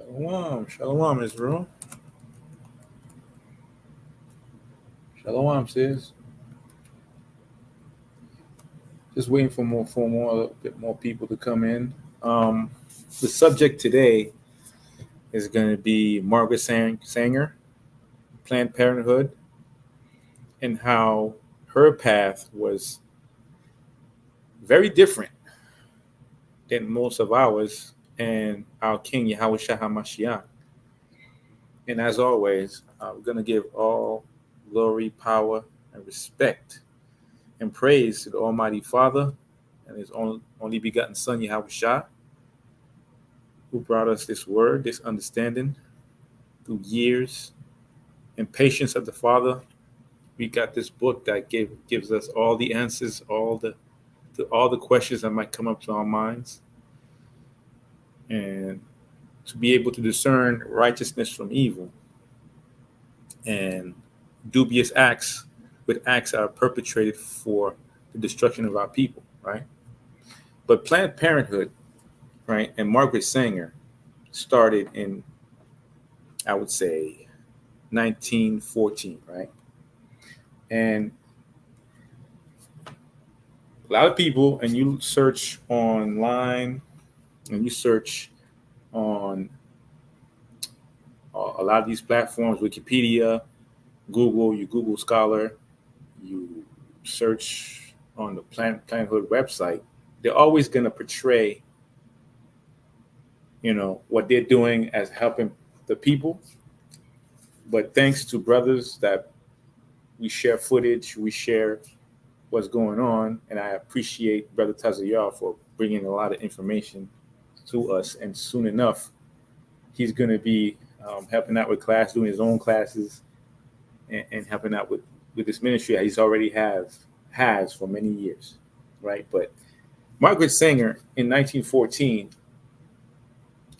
Shalom, shalom, Israel. Shalom, sis. Just waiting for a bit more people to come in. The subject today is going to be Margaret Sanger, Planned Parenthood, and how her path was very different than most of ours and our King Yahweh Shah HaMashiach. And as always, we're going to give all glory, power, and respect and praise to the Almighty Father and His only begotten Son, Yahweh Shah, who brought us this word, this understanding through years and patience of the Father. We got this book that gives us all the answers, all the questions that might come up to our minds, and to be able to discern righteousness from evil and dubious acts with acts that are perpetrated for the destruction of our people, right? But Planned Parenthood, right, and Margaret Sanger started in, I would say, 1914, right? And a lot of people, and you search online and you search on a lot of these platforms, Wikipedia, Google, you Google Scholar, you search on the Parenthood website, they're always going to portray, what they're doing as helping the people. But thanks to brothers that we share footage, we share what's going on, and I appreciate Brother Tazayar for bringing a lot of information to us. And soon enough, he's going to be helping out with class, doing his own classes, and helping out with this ministry that he's already has for many years, right? But Margaret Sanger in 1914,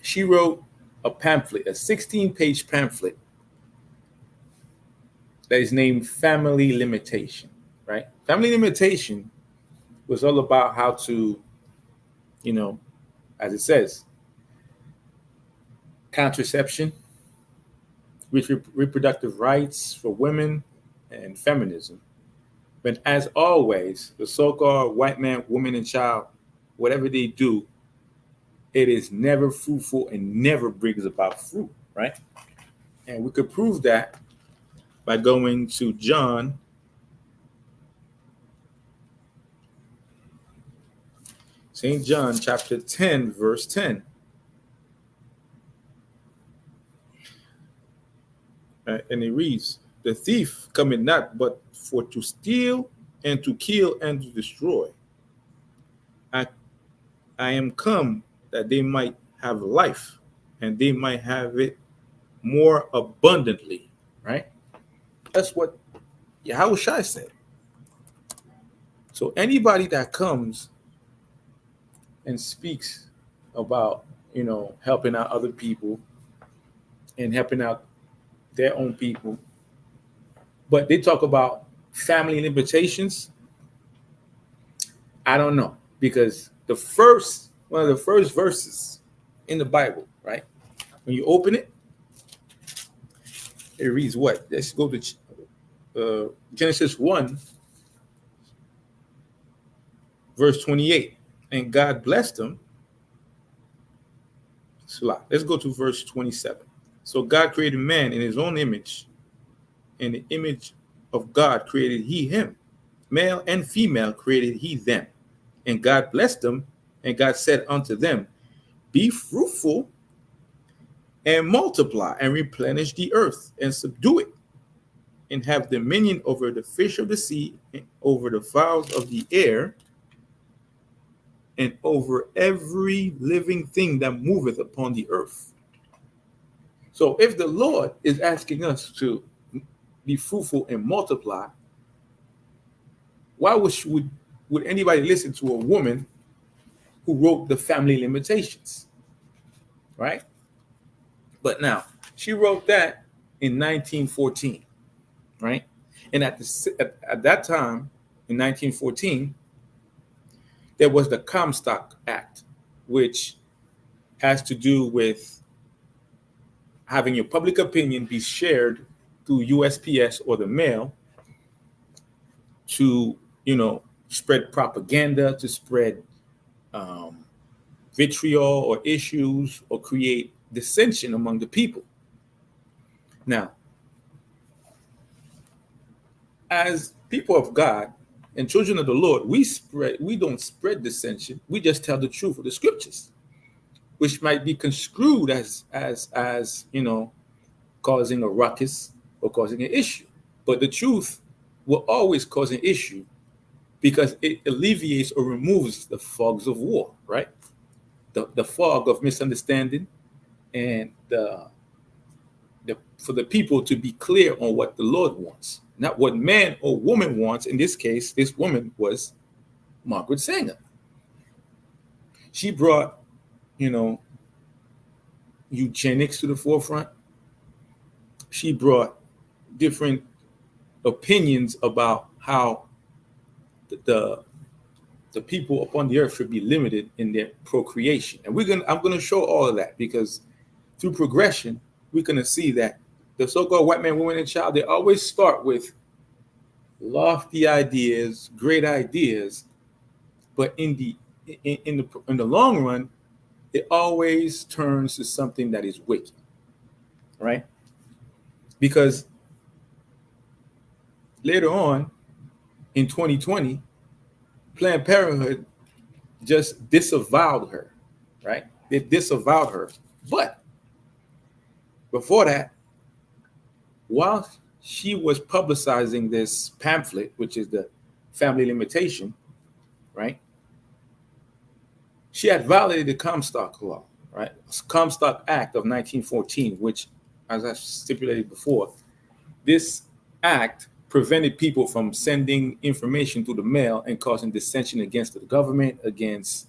she wrote a pamphlet, a 16-page pamphlet that is named Family Limitation, right? Family Limitation was all about how to, as it says, contraception, reproductive rights for women, and feminism. But as always, the so-called white man, woman, and child, whatever they do, it is never fruitful and never brings about fruit, right? And we could prove that by going to John St. John chapter 10, verse 10. And it reads, "The thief cometh not but for to steal and to kill and to destroy. I am come that they might have life and they might have it more abundantly," right? That's what Yahweh Shai said. So anybody that comes and speaks about, helping out other people and helping out their own people, but they talk about family limitations, I don't know, because one of the first verses in the Bible, right? When you open it, it reads what? Let's go to Genesis 1, verse 28. And God blessed them. Let's go to verse 27. So God created man in his own image. In the image of God created he him. Male and female created he them. And God blessed them. And God said unto them, be fruitful and multiply and replenish the earth and subdue it and have dominion over the fish of the sea and over the fowls of the air and over every living thing that moveth upon the earth. So if the Lord is asking us to be fruitful and multiply, why would anybody listen to a woman who wrote the family limitations, right? But now, she wrote that in 1914, right? And at that time, in 1914, there was the Comstock Act, which has to do with having your public opinion be shared through USPS or the mail to, spread propaganda, to spread um, vitriol or issues or create dissension among the people. Now, as people of God and children of the Lord, we don't spread dissension. We just tell the truth of the scriptures, which might be construed as causing a ruckus or causing an issue. But the truth will always cause an issue because it alleviates or removes the fogs of war, right? The fog of misunderstanding and for the people to be clear on what the Lord wants, not what man or woman wants. In this case, this woman was Margaret Sanger. She brought, eugenics to the forefront. She brought different opinions about how the people upon the earth should be limited in their procreation. And I'm gonna show all of that because through progression, we're gonna see that the so-called white man, woman, and child, they always start with lofty ideas, great ideas, but in the long run, it always turns to something that is wicked, right? Because later on in 2020, Planned Parenthood just disavowed her, right? They disavowed her. But before that, while she was publicizing this pamphlet, which is the family limitation, right? She had violated the Comstock Law, right? Comstock Act of 1914, which, as I stipulated before, this act prevented people from sending information through the mail and causing dissension against the government, against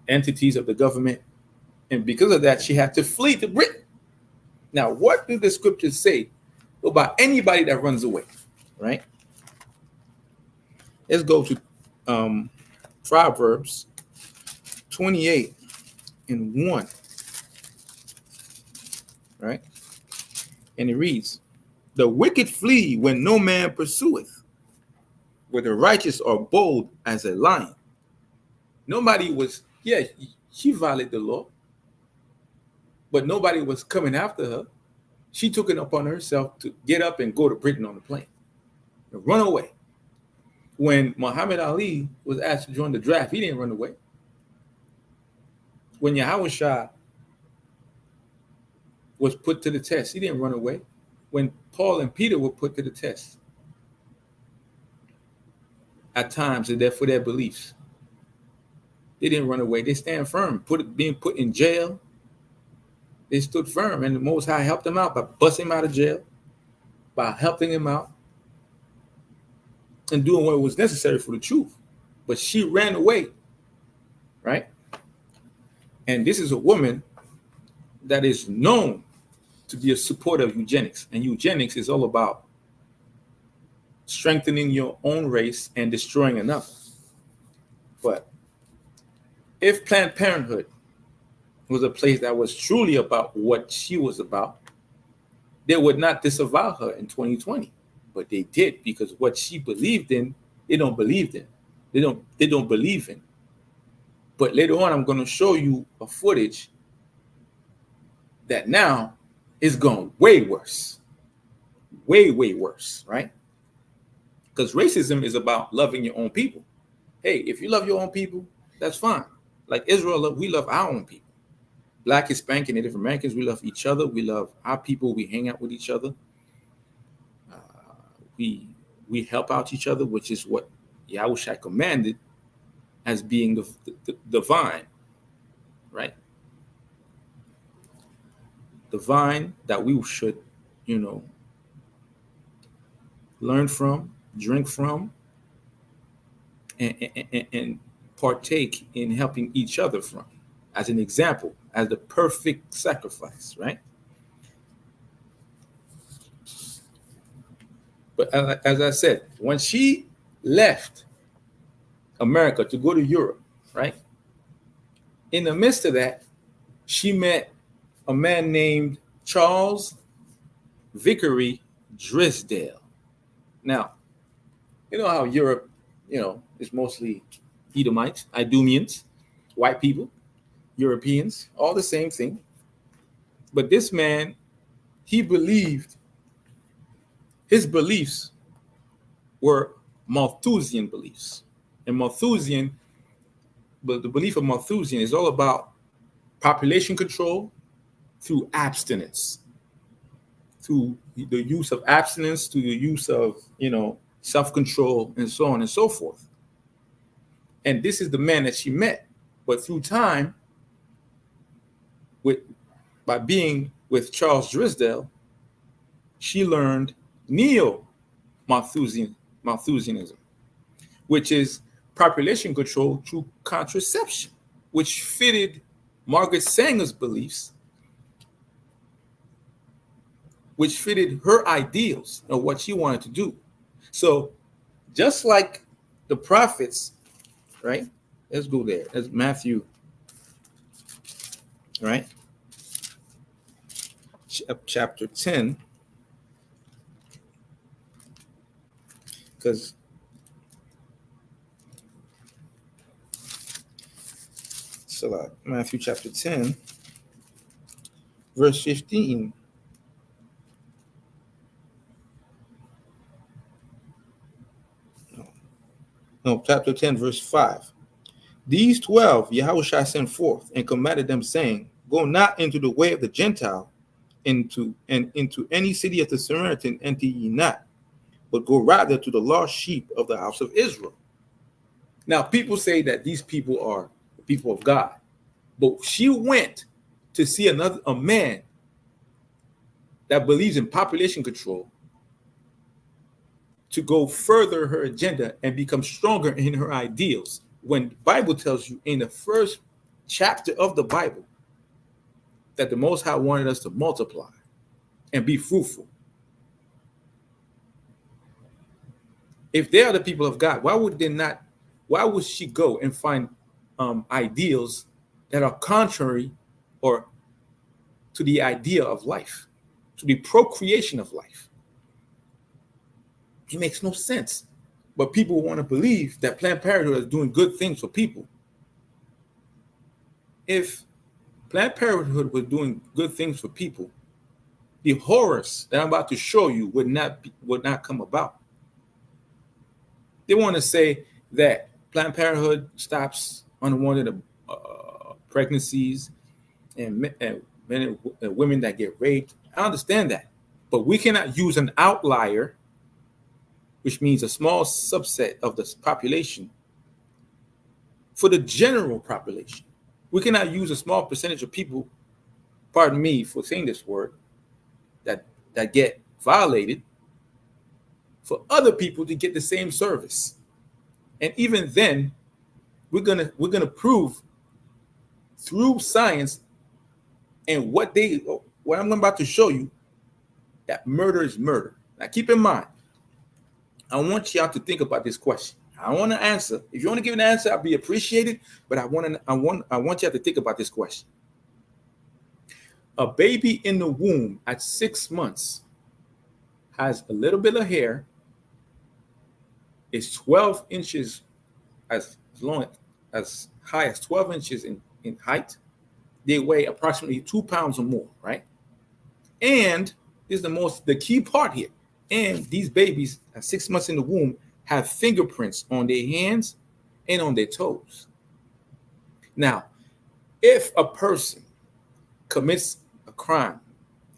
entities of the government. And because of that, she had to flee to Britain. Now, what do the scriptures say about anybody that runs away, right? Let's go to Proverbs 28 and 1, right? And it reads, "The wicked flee when no man pursueth, where the righteous are bold as a lion." Nobody was, she violated the law, but nobody was coming after her. She took it upon herself to get up and go to Britain on the plane and run away. When Muhammad Ali was asked to join the draft, he didn't run away. When Yahushua was put to the test, he didn't run away. When Paul and Peter were put to the test, at times for their beliefs, they didn't run away. They stand firm. Being put in jail, they stood firm, and the Most High helped them out by busting him out of jail, by helping him out, and doing what was necessary for the truth. But she ran away, right? And this is a woman that is known to be a supporter of eugenics. And eugenics is all about strengthening your own race and destroying another. But if Planned Parenthood was a place that was truly about what she was about, they would not disavow her in 2020. But they did, because what she believed in, they don't believe in. They don't believe in. But later on, I'm going to show you a footage that now is going way worse. Way, way worse, right? Because racism is about loving your own people. Hey, if you love your own people, that's fine. Like Israel, we love our own people. Black, Hispanic, and Native Americans, we love each other. We love our people. We hang out with each other. We help out each other, which is what Yahushua commanded as being the vine, right? The vine that we should, learn from, drink from, and partake in helping each other from, as an example, as the perfect sacrifice, right? But as I said, when she left America to go to Europe, right? In the midst of that, she met a man named Charles Vickery Drysdale. Now, you know how Europe, is mostly Edomites, Idumeans, white people, Europeans, all the same thing. But this man, he believed his beliefs were Malthusian beliefs. And the belief of Malthusian is all about population control through abstinence, through the use of abstinence, through the use of, self-control and so on and so forth. And this is the man that she met. But through time, by being with Charles Drysdale, she learned Malthusianism, which is population control through contraception, which fitted Margaret Sanger's beliefs, which fitted her ideals of what she wanted to do. So just like the prophets, right? Let's go there. That's Matthew, right? Chapter 10. Because Matthew chapter 10, verse 15. No, chapter 10, verse 5. These 12 Yahushua sent forth and commanded them, saying, go not into the way of the Gentile, into any city of the Samaritan enter ye not, but go rather to the lost sheep of the house of Israel. Now, people say that these people are the people of God, but she went to see a man that believes in population control to go further her agenda and become stronger in her ideals. When the Bible tells you in the first chapter of the Bible that the Most High wanted us to multiply and be fruitful. If they are the people of God, why would she go and find ideals that are contrary or to the idea of life, to the procreation of life? It makes no sense. But people want to believe that Planned Parenthood is doing good things for people. If Planned Parenthood was doing good things for people, the horrors that I'm about to show you would not come about. They want to say that Planned Parenthood stops unwanted pregnancies and men and women that get raped. I understand that. But we cannot use an outlier, which means a small subset of the population, for the general population. We cannot use a small percentage of people, pardon me for saying this word, that get violated for other people to get the same service. And even then, we're gonna prove through science and what I'm about to show you, that murder is murder. Now keep in mind, I want y'all to think about this question. I want to answer. If you want to give an answer, I'll be appreciated. But I want y'all to think about this question. A baby in the womb at 6 months has a little bit of hair, is 12 inches as high as 12 inches in height. They weigh approximately 2 pounds or more, right? And this is the key part here. And these babies at 6 months in the womb have fingerprints on their hands and on their toes. Now, if a person commits a crime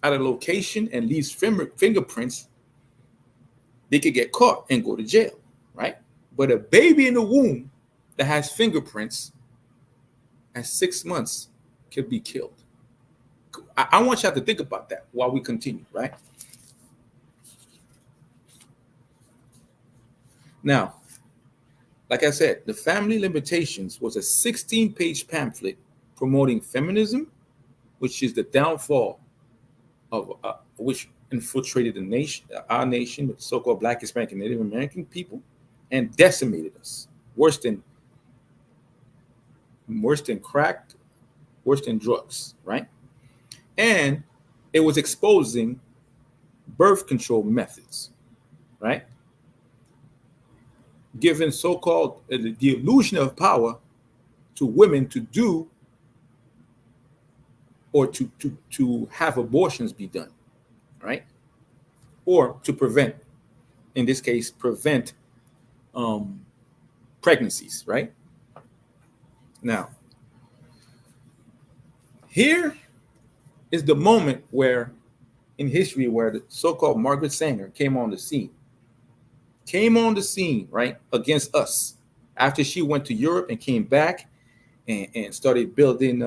at a location and leaves fingerprints, they could get caught and go to jail, right? But a baby in the womb that has fingerprints at 6 months could be killed. I want y'all to think about that while we continue, right? Now, like I said, The Family Limitations was a 16-page pamphlet promoting feminism, which is the downfall of which infiltrated our nation, with so-called Black, Hispanic, and Native American people, and decimated us. Worse than crack, worse than drugs, right? and it was exposing birth control methods, right? Giving so-called the illusion of power to women to do or to have abortions be done, right? Or to prevent, in this case, prevent pregnancies, right? Now, here is the moment where, in history, where the so-called Margaret Sanger came on the scene, right, against us after she went to Europe and came back and started building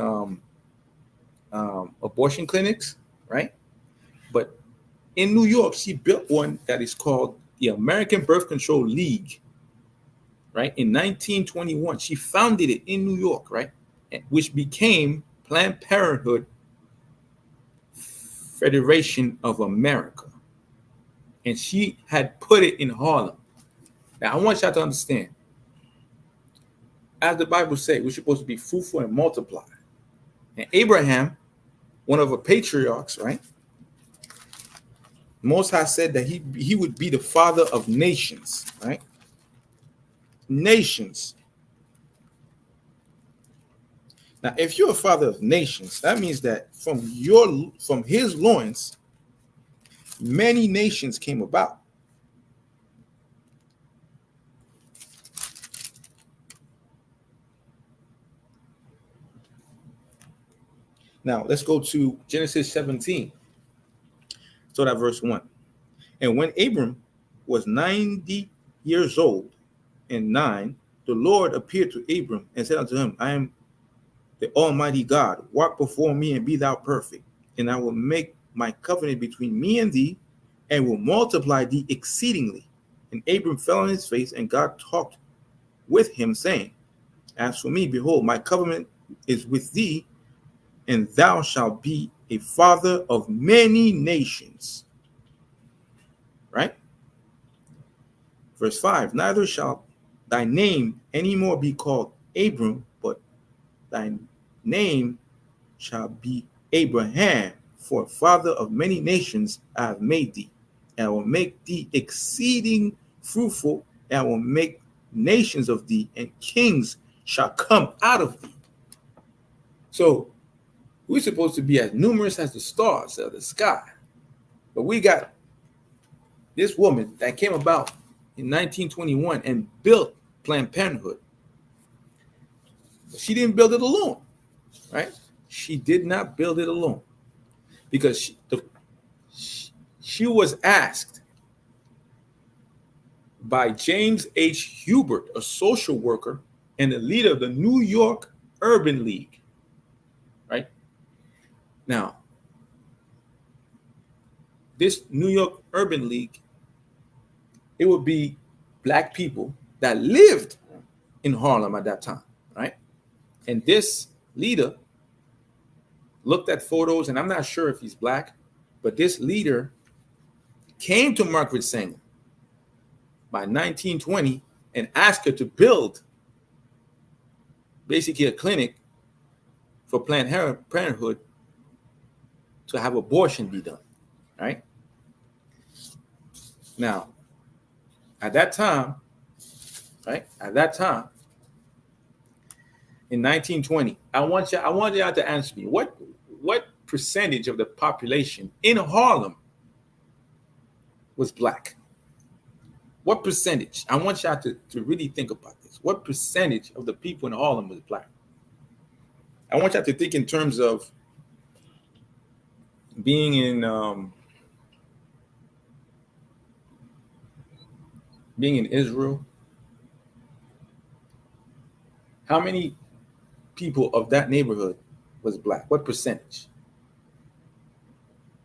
abortion clinics, right? But in New York, she built one that is called the American Birth Control League, right? In 1921, she founded it in New York, right? Which became Planned Parenthood Federation of America. And she had put it in Harlem. Now, I want y'all to understand, as the Bible says, we're supposed to be fruitful and multiply. And Abraham, one of the patriarchs, right? Most High said that he would be the father of nations, right? Nations. Now, if you're a father of nations, that means that from his loins, many nations came about. Now, let's go to Genesis 17. So that verse 1. And when Abram was 90 years old and 9, the Lord appeared to Abram and said unto him, I am the Almighty God. Walk before me and be thou perfect. And I will make my covenant between me and thee, and will multiply thee exceedingly. And Abram fell on his face, and God talked with him, saying, As for me, behold, my covenant is with thee, and thou shalt be a father of many nations. Right? Verse 5, neither shall thy name any more be called Abram, but thy name shall be Abraham, for father of many nations I have made thee. And I will make thee exceeding fruitful, and I will make nations of thee, and kings shall come out of thee. So we're supposed to be as numerous as the stars of the sky. But we got this woman that came about in 1921 and built Planned Parenthood. But she didn't build it alone, right? She did not build it alone, because she was asked by James H. Hubert, a social worker and the leader of the New York Urban League, right? Now, this New York Urban League, it would be Black people that lived in Harlem at that time, right? And this leader looked at photos, and I'm not sure if he's Black, but this leader came to Margaret Sanger by 1920 and asked her to build basically a clinic for Planned Parenthood to have abortion be done, right? Now, at that time, in 1920, I want y'all to answer me, what percentage of the population in Harlem was Black? What percentage? I want y'all to really think about this. What percentage of the people in Harlem was Black? I want y'all to think in terms of being in Israel. How many people of that neighborhood was Black? What percentage?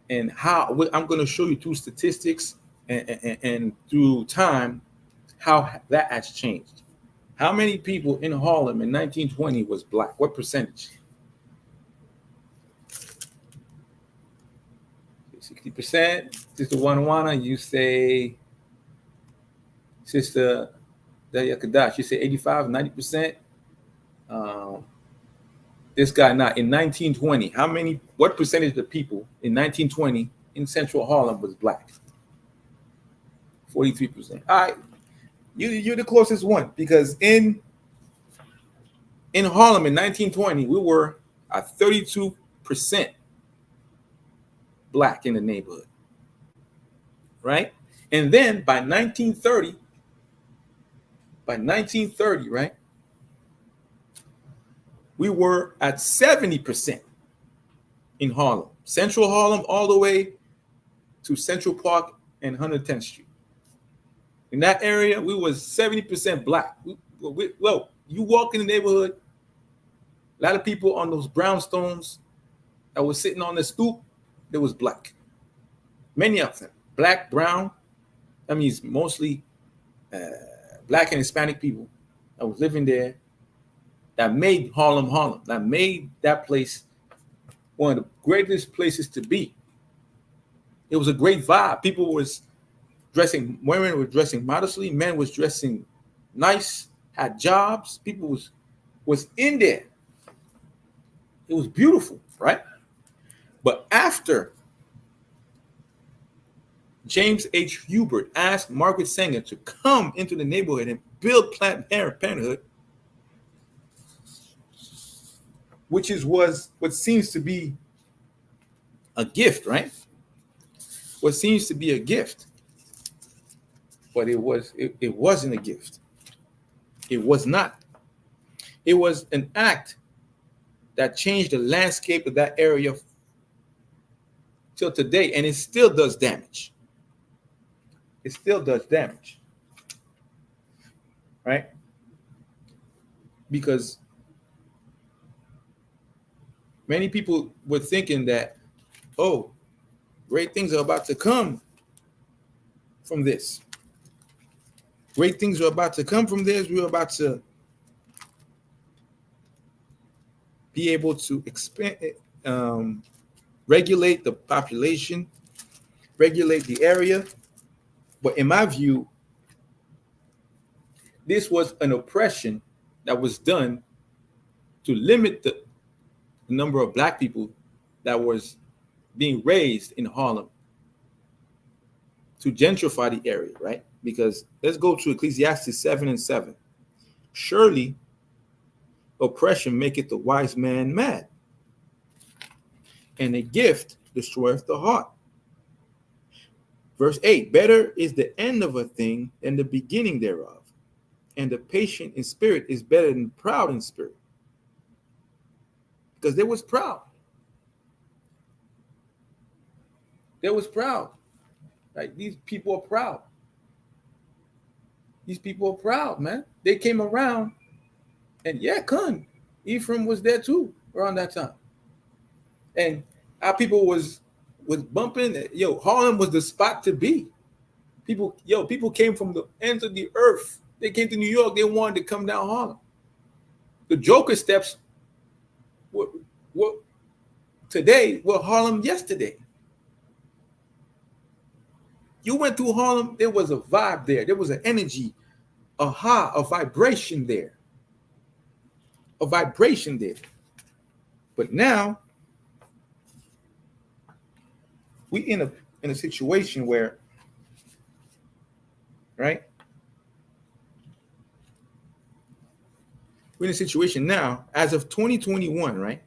And how? I'm going to show you through statistics and through time how that has changed. How many people in Harlem in 1920 was Black? What percentage? 60%. Sister Wanwana, you say, Sister Dalia Kadash, you say 85, 90%. This guy not in 1920. What percentage of the people in 1920 in Central Harlem was black? 43%. All right, you're the closest one because in Harlem in 1920 we were at 32% black in the neighborhood, right? And then by 1930, right, we were at 70% in Harlem, Central Harlem, all the way to Central Park and 110th Street. In that area, we was 70% black. Well, you walk in the neighborhood, a lot of people on those brownstones that was sitting on the stoop, there was black. Many of them, black, brown. That means mostly black and Hispanic people that was living there that made Harlem, that made that place one of the greatest places to be. It was a great vibe. People was women were dressing modestly, men was dressing nice, had jobs. People was in there. It was beautiful, right? But after James H. Hubert asked Margaret Sanger to come into the neighborhood and build Planned Parenthood, which was what seems to be a gift, right? What seems to be a gift, but it wasn't a gift. It was not. It was an act that changed the landscape of that area till today, and it still does damage. It still does damage, right? Because many people were thinking that, oh, great things are about to come from this. Great things are about to come from this. We're about to be able to expand, regulate the population, regulate the area. But in my view, this was an oppression that was done to limit the number of black people that was being raised in Harlem, to gentrify the area, right? Because let's go to Ecclesiastes 7:7. Surely oppression maketh the wise man mad, and a gift destroyeth the heart. Verse 8, better is the end of a thing than the beginning thereof, and the patient in spirit is better than proud in spirit. Because they was proud. They was proud. Like, these people are proud. These people are proud, man. They came around, and Ephraim was there too around that time. And our people was bumping. Harlem was the spot to be. People came from the ends of the earth. They came to New York. They wanted to come down Harlem. The Joker steps were today were Harlem yesterday. You went through Harlem, there was a vibe there. There was an energy, a vibration there. A vibration there. But now, we in a situation where, right? We're in a situation now, as of 2021, right?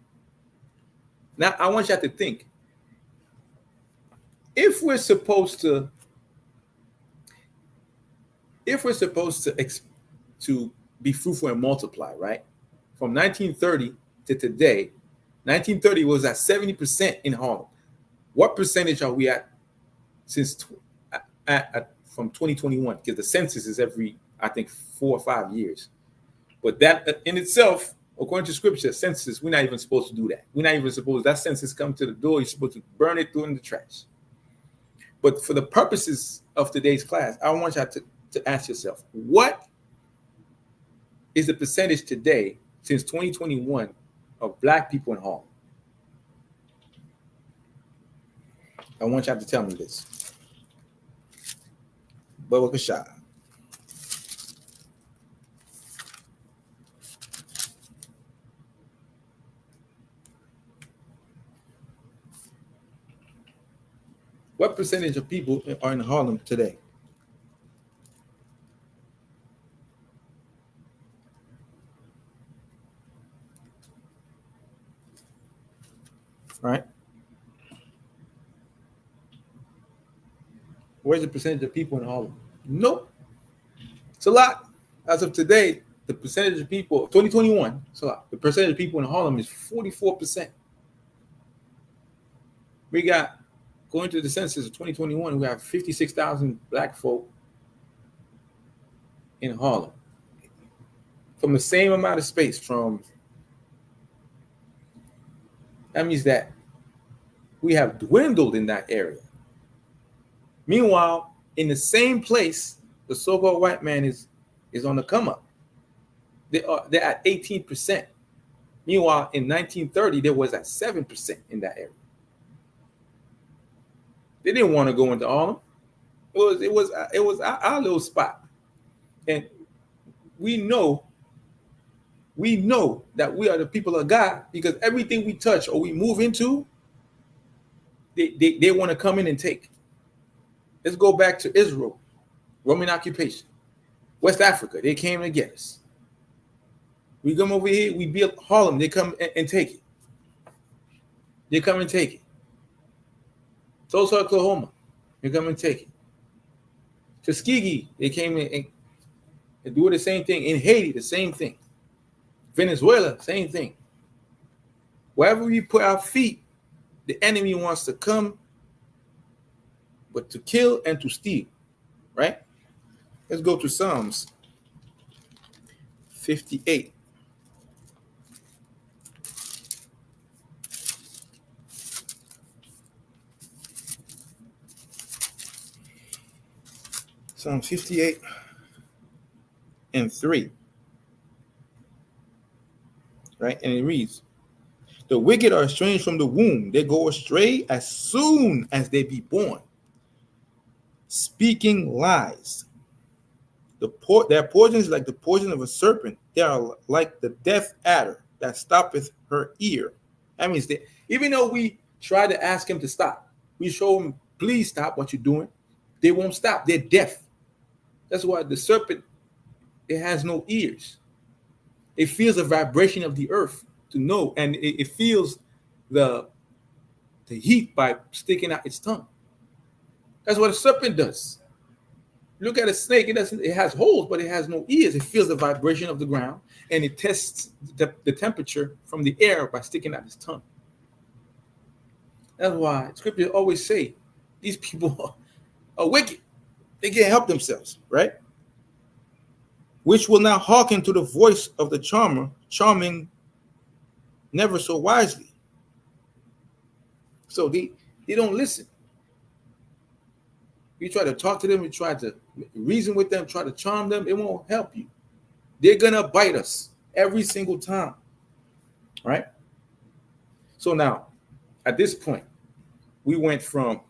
Now, I want you to think, if we're supposed to be fruitful and multiply, right? From 1930 to today, 1930 was at 70% in Harlem. What percentage are we at from 2021? Because the census is every, I think, 4 or 5 years. But that in itself, according to scripture, census, we're not even supposed to do that. We're not even supposed, that census come to the door, you're supposed to burn it, throw it in the trash. But for the purposes of today's class, I want you to ask yourself, what is the percentage today, since 2021, of black people in Harlem? I want y'all to tell me this. Bubba Kashad. What percentage of people are in Harlem today? Right? Where's the percentage of people in Harlem? Nope. It's a lot. As of today, the percentage of people, 2021, it's a lot. The percentage of people in Harlem is 44%. We got, going to the census of 2021, we have 56,000 black folk in Harlem. From the same amount of space, that means that we have dwindled in that area. Meanwhile, in the same place, the so-called white man is on the come up. They're at 18%. Meanwhile, in 1930, there was at 7% in that area. They didn't want to go into Harlem. It was our little spot, and we know that we are the people of God because everything we touch or we move into, they want to come in and take. Let's go back to Israel, Roman occupation, West Africa. They came to get us. We come over here, we build Harlem. They come and take it. They come and take it. Tulsa, Oklahoma, they come and take it. Tuskegee, they came in and do the same thing. In Haiti, the same thing. Venezuela, same thing. Wherever we put our feet, the enemy wants to come, but to kill and to steal, right? Let's go to Psalms 58. Psalm 58 and 3. Right? And it reads, the wicked are estranged from the womb. They go astray as soon as they be born, speaking lies. Their poison is like the poison of a serpent. They are like the deaf adder that stoppeth her ear. That means that even though we try to ask him to stop, we show him, please stop what you're doing, they won't stop. They're deaf. That's why the serpent, it has no ears. It feels the vibration of the earth to know, and it feels the heat by sticking out its tongue. That's what a serpent does. Look at a snake, it has holes, but it has no ears. It feels the vibration of the ground, and it tests the temperature from the air by sticking out its tongue. That's why scripture always say these people are wicked. They can't help themselves, right? Which will not hearken to the voice of the charmer, charming never so wisely. So they don't listen. You try to talk to them, you try to reason with them, try to charm them, it won't help you. They're gonna bite us every single time, right? So now, at this point, we went from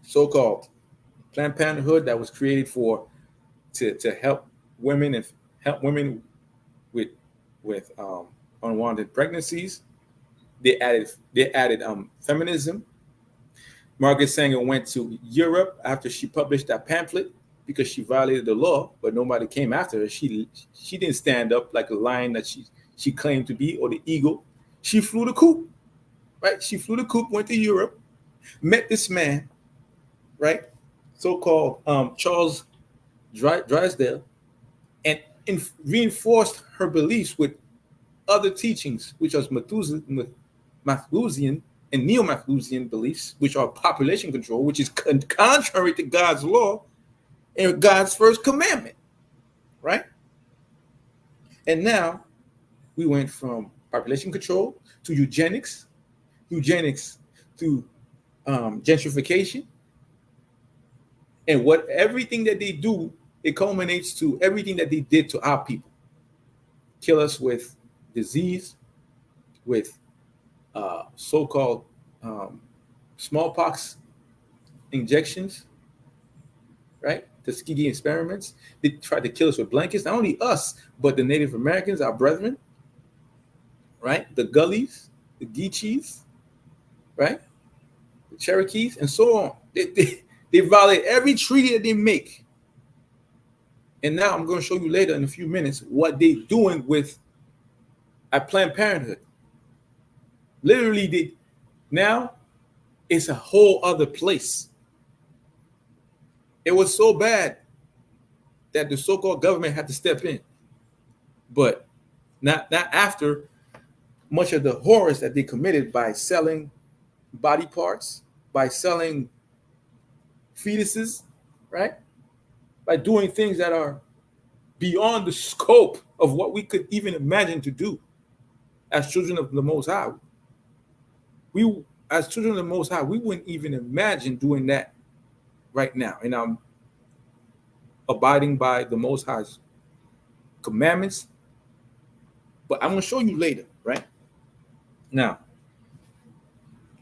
so-called Planned Parenthood that was created to help women and help women with unwanted pregnancies. They added feminism. Margaret Sanger went to Europe after she published that pamphlet because she violated the law, but nobody came after her. She didn't stand up like a lion that she claimed to be, or the eagle. She flew the coop, right? She flew the coop, went to Europe, met this man, right? So-called Charles Drysdale, and reinforced her beliefs with other teachings, which was Malthusian and neo-Malthusian beliefs, which are population control, which is contrary to God's law and God's first commandment, right? And now we went from population control to eugenics to gentrification, and everything that they do, it culminates to everything that they did to our people. Kill us with disease, with so-called smallpox injections, right? Tuskegee experiments. They tried to kill us with blankets. Not only us, but the Native Americans, our brethren, right? The Gullies, the Geechees, right? Cherokees, and so on. They violate every treaty that they make. And now I'm going to show you later in a few minutes what they're doing with at Planned Parenthood. Literally, now it's a whole other place. It was so bad that the so-called government had to step in. But not after much of the horrors that they committed by selling body parts, by selling fetuses, right? By doing things that are beyond the scope of what we could even imagine to do as children of the Most High. We, as children of the Most High, we wouldn't even imagine doing that right now. And I'm abiding by the Most High's commandments. But I'm going to show you later, right? Now,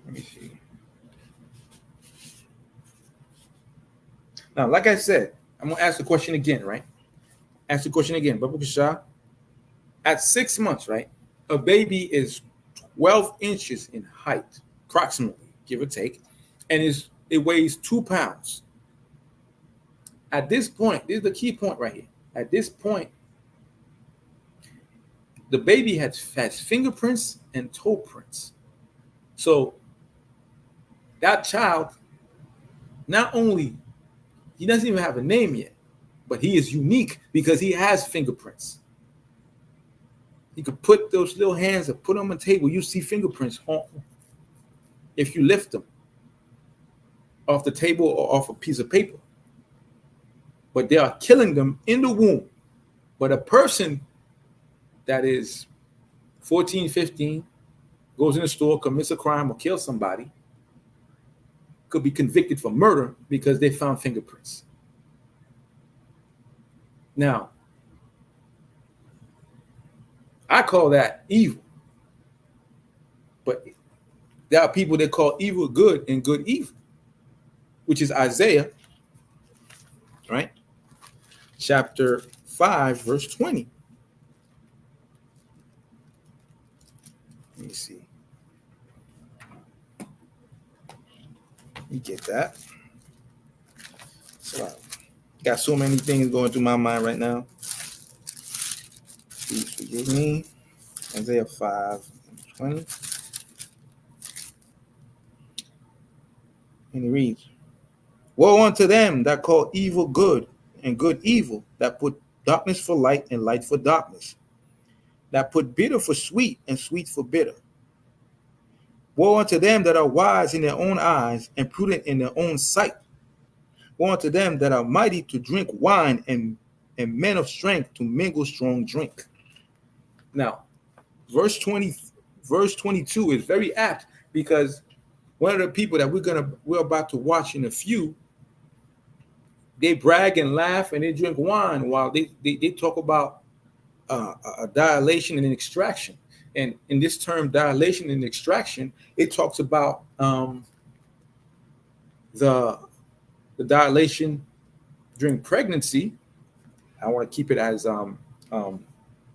let me see. Now, like I said, I'm going to ask the question again, right? Ask the question again. Babu Shah, at 6 months, right? A baby is 12 inches in height, approximately, give or take, and it weighs 2 pounds. At this point, this is the key point right here. At this point, the baby has fingerprints and toe prints. So that child, not only, he doesn't even have a name yet, but he is unique because he has fingerprints. You could put those little hands and put them on the table. You see fingerprints if you lift them off the table or off a piece of paper. But they are killing them in the womb. But a person that is 14, 15, goes in the store, commits a crime or kills somebody, could be convicted for murder because they found fingerprints. Now, I call that evil. But there are people that call evil good and good evil, which is Isaiah, right? Chapter 5, verse 20. Let me see. Let me get that. So got so many things going through my mind right now. Please forgive me. Isaiah 5:20. And it reads, woe unto them that call evil good and good evil, that put darkness for light and light for darkness, that put bitter for sweet and sweet for bitter. Woe unto them that are wise in their own eyes and prudent in their own sight. Woe unto them that are mighty to drink wine and men of strength to mingle strong drink. Now, verse 22 is very apt because one of the people that we're about to watch in a few, they brag and laugh and they drink wine while they talk about a dilation and an extraction. And in this term, dilation and extraction, it talks about the dilation during pregnancy. I want to keep it as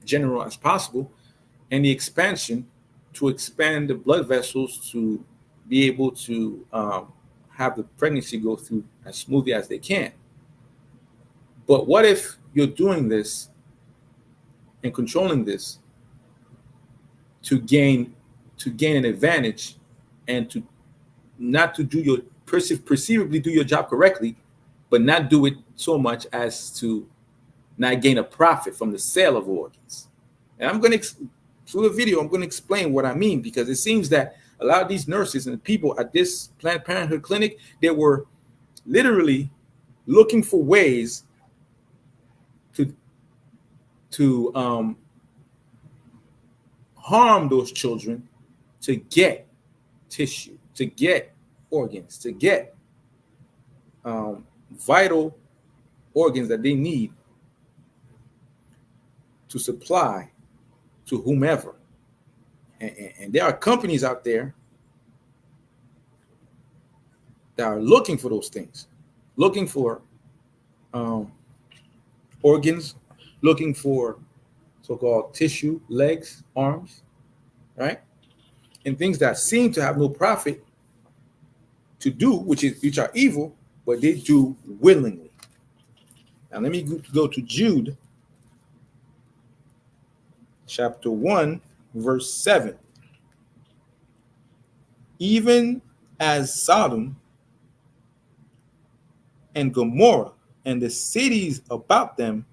general as possible, and the expansion to expand the blood vessels to be able to have the pregnancy go through as smoothly as they can. But what if you're doing this and controlling this to gain an advantage and to not to do your perceivably do your job correctly, but not do it so much as to not gain a profit from the sale of organs? And I'm going to, through the video, I'm going to explain what I mean, because it seems that a lot of these nurses and people at this Planned Parenthood clinic, they were literally looking for ways to harm those children to get tissue, to get organs, to get vital organs that they need to supply to whomever. And there are companies out there that are looking for those things, looking for organs, looking for so-called tissue, legs, arms, right? And things that seem to have no profit to do, which are evil, but they do willingly. Now let me go to Jude chapter 1, verse 7. Even as Sodom and Gomorrah and the cities about them,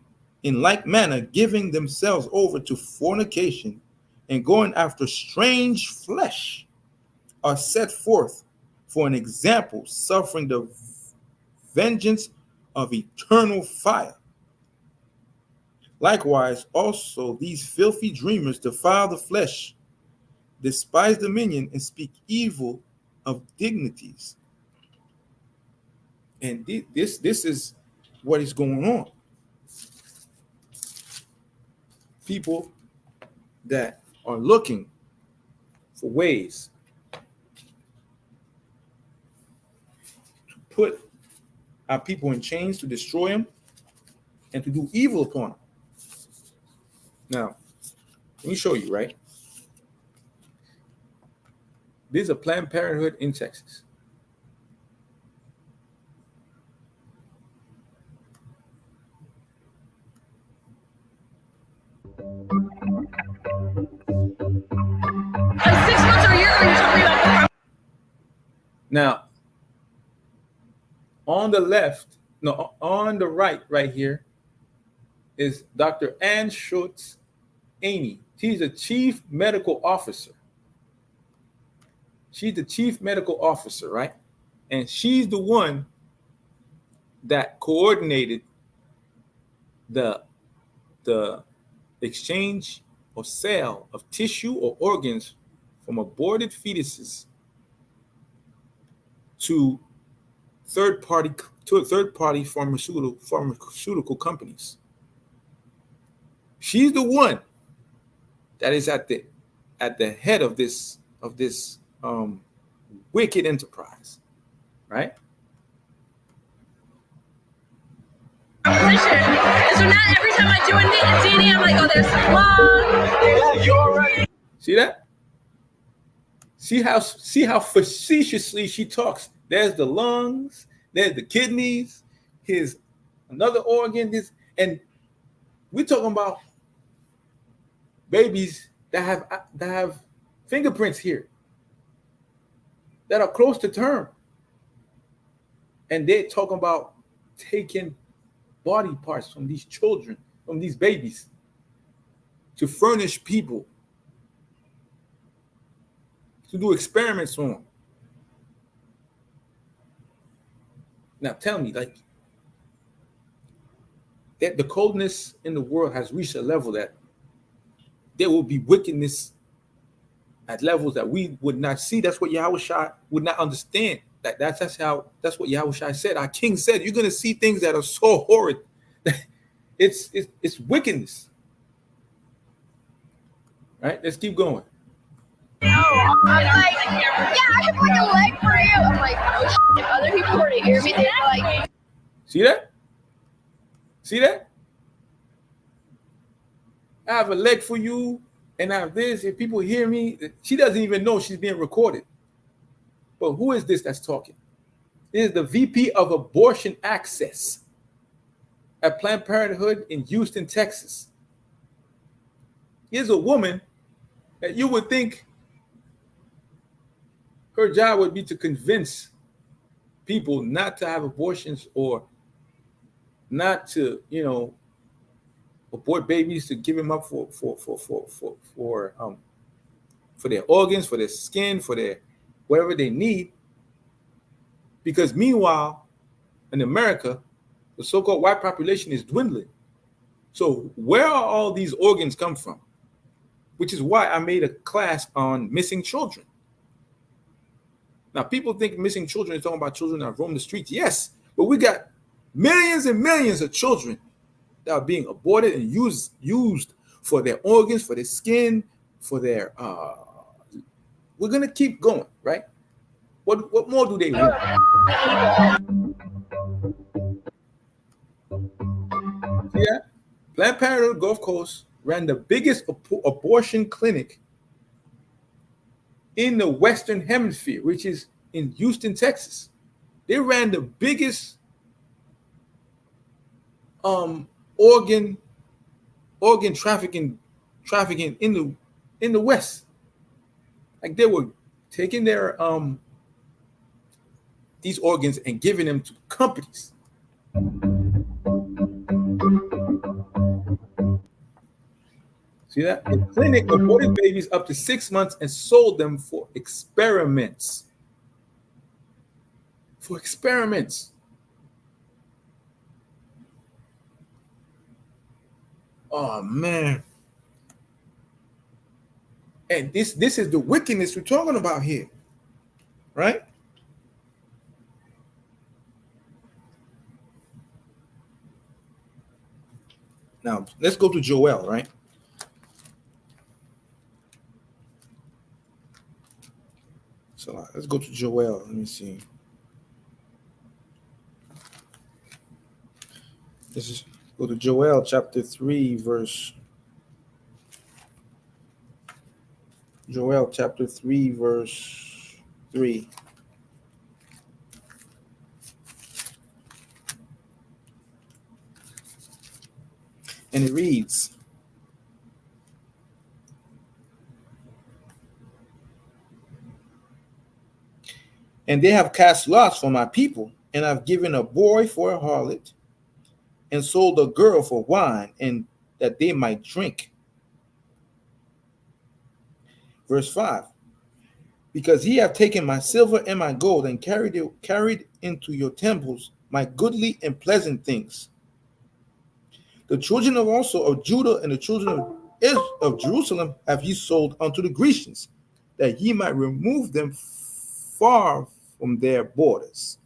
in like manner, giving themselves over to fornication and going after strange flesh, are set forth for an example, suffering the vengeance of eternal fire. Likewise, also these filthy dreamers defile the flesh, despise dominion, and speak evil of dignities. And this is what is going on. People that are looking for ways to put our people in chains, to destroy them, and to do evil upon them. Now, let me show you, right? This is a Planned Parenthood in Texas. Like 6 months or a year ago, you told me about. Now, on the left, no, on the right here, is Dr. Ann Schultz Amy. She's the chief medical officer. She's the chief medical officer, right? And she's the one that coordinated the exchange or sale of tissue or organs from aborted fetuses to third-party pharmaceutical companies. She's the one that is at the head of this wicked enterprise, right? And so now every time I do a DNA, I'm like, oh, there's some lung. See that? See how facetiously she talks. There's the lungs, there's the kidneys, here's another organ. And we're talking about babies that have fingerprints here that are close to term. And they're talking about taking body parts from these children, from these babies, to furnish people, to do experiments on. Now tell me, like, that the coldness in the world has reached a level that there will be wickedness at levels that we would not see. That's what Yahushua would not understand. That's what Yahushua said. Our King said, you're going to see things that are so horrid that it's wickedness. Right? Let's keep going. No, I'm like, yeah, I have like a leg for you. I'm like, oh shit. If other people were to hear me, they'd be like, see that? See that? I have a leg for you, and I have this. If people hear me, she doesn't even know she's being recorded. But who is this that's talking? It is the VP of Abortion Access at Planned Parenthood in Houston, Texas. Here's a woman that you would think her job would be to convince people not to have abortions or not to, abort babies, to give them up for their organs, for their skin, for their whatever they need. Because meanwhile, in America, the so-called white population is dwindling. So where are all these organs come from? Which is why I made a class on missing children. Now, people think missing children is talking about children that roam the streets. Yes, but we got millions and millions of children that are being aborted and used for their organs, for their skin, for their we're gonna keep going, right? What more do they want? Yeah, Planned Parenthood Gulf Coast ran the biggest abortion clinic in the Western Hemisphere, which is in Houston, Texas. They ran the biggest organ trafficking in the West. Like they were taking their these organs and giving them to companies. See that? The clinic aborted babies up to 6 months and sold them for experiments. For experiments. Oh man. And this is the wickedness we're talking about here. Right? Now, let's go to Joel, right? So let's go to Joel. Let me see. This is go to Joel chapter 3, verse. Joel chapter 3, verse 3. And it reads, and they have cast lots for my people, and I've given a boy for a harlot, and sold a girl for wine, and that they might drink. Verse 5, because ye have taken my silver and my gold, and carried into your temples my goodly and pleasant things. The children of Judah and the children of Jerusalem have ye sold unto the Grecians, that ye might remove them far from their borders.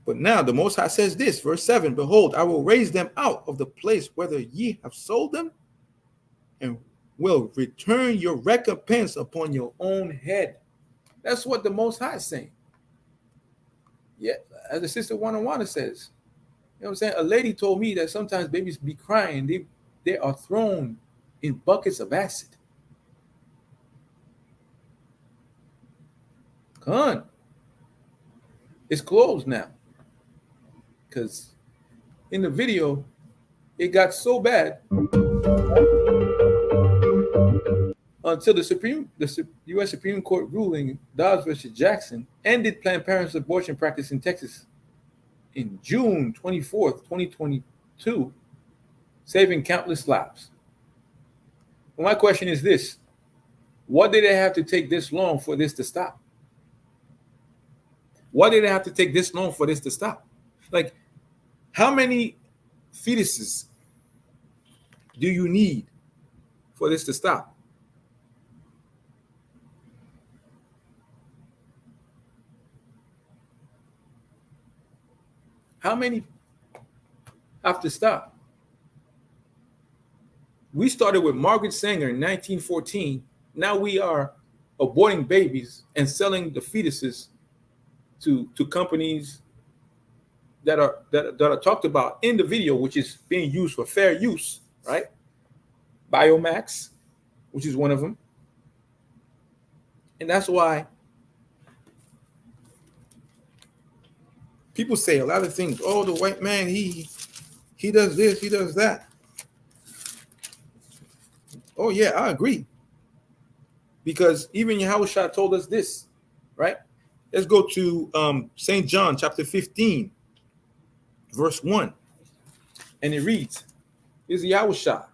But now the Most High says this, verse 7, behold, I will raise them out of the place whither ye have sold them, and will return your recompense upon your own head. That's what the Most High is saying. Yeah, as the sister Wana says, you know what I'm saying? A lady told me that sometimes babies be crying. They are thrown in buckets of acid. Come on. It's closed now. Because in the video, it got so bad until the U.S. Supreme Court ruling, Dobbs versus Jackson, ended Planned Parenthood's abortion practice in Texas in June 24th, 2022, saving countless lives. Well, my question is this: what did it have to take this long for this to stop? Why did it have to take this long for this to stop? Like, how many fetuses do you need for this to stop? How many have to stop? We started with Margaret Sanger in 1914. Now we are aborting babies and selling the fetuses to companies that are talked about in the video, which is being used for fair use, right? Biomax, which is one of them. And that's why people say a lot of things. Oh, the white man, he does this, he does that. Oh yeah, I agree. Because even Yahushua told us this, right? Let's go to St. John chapter 15, verse 1. And it reads, is Yahushua,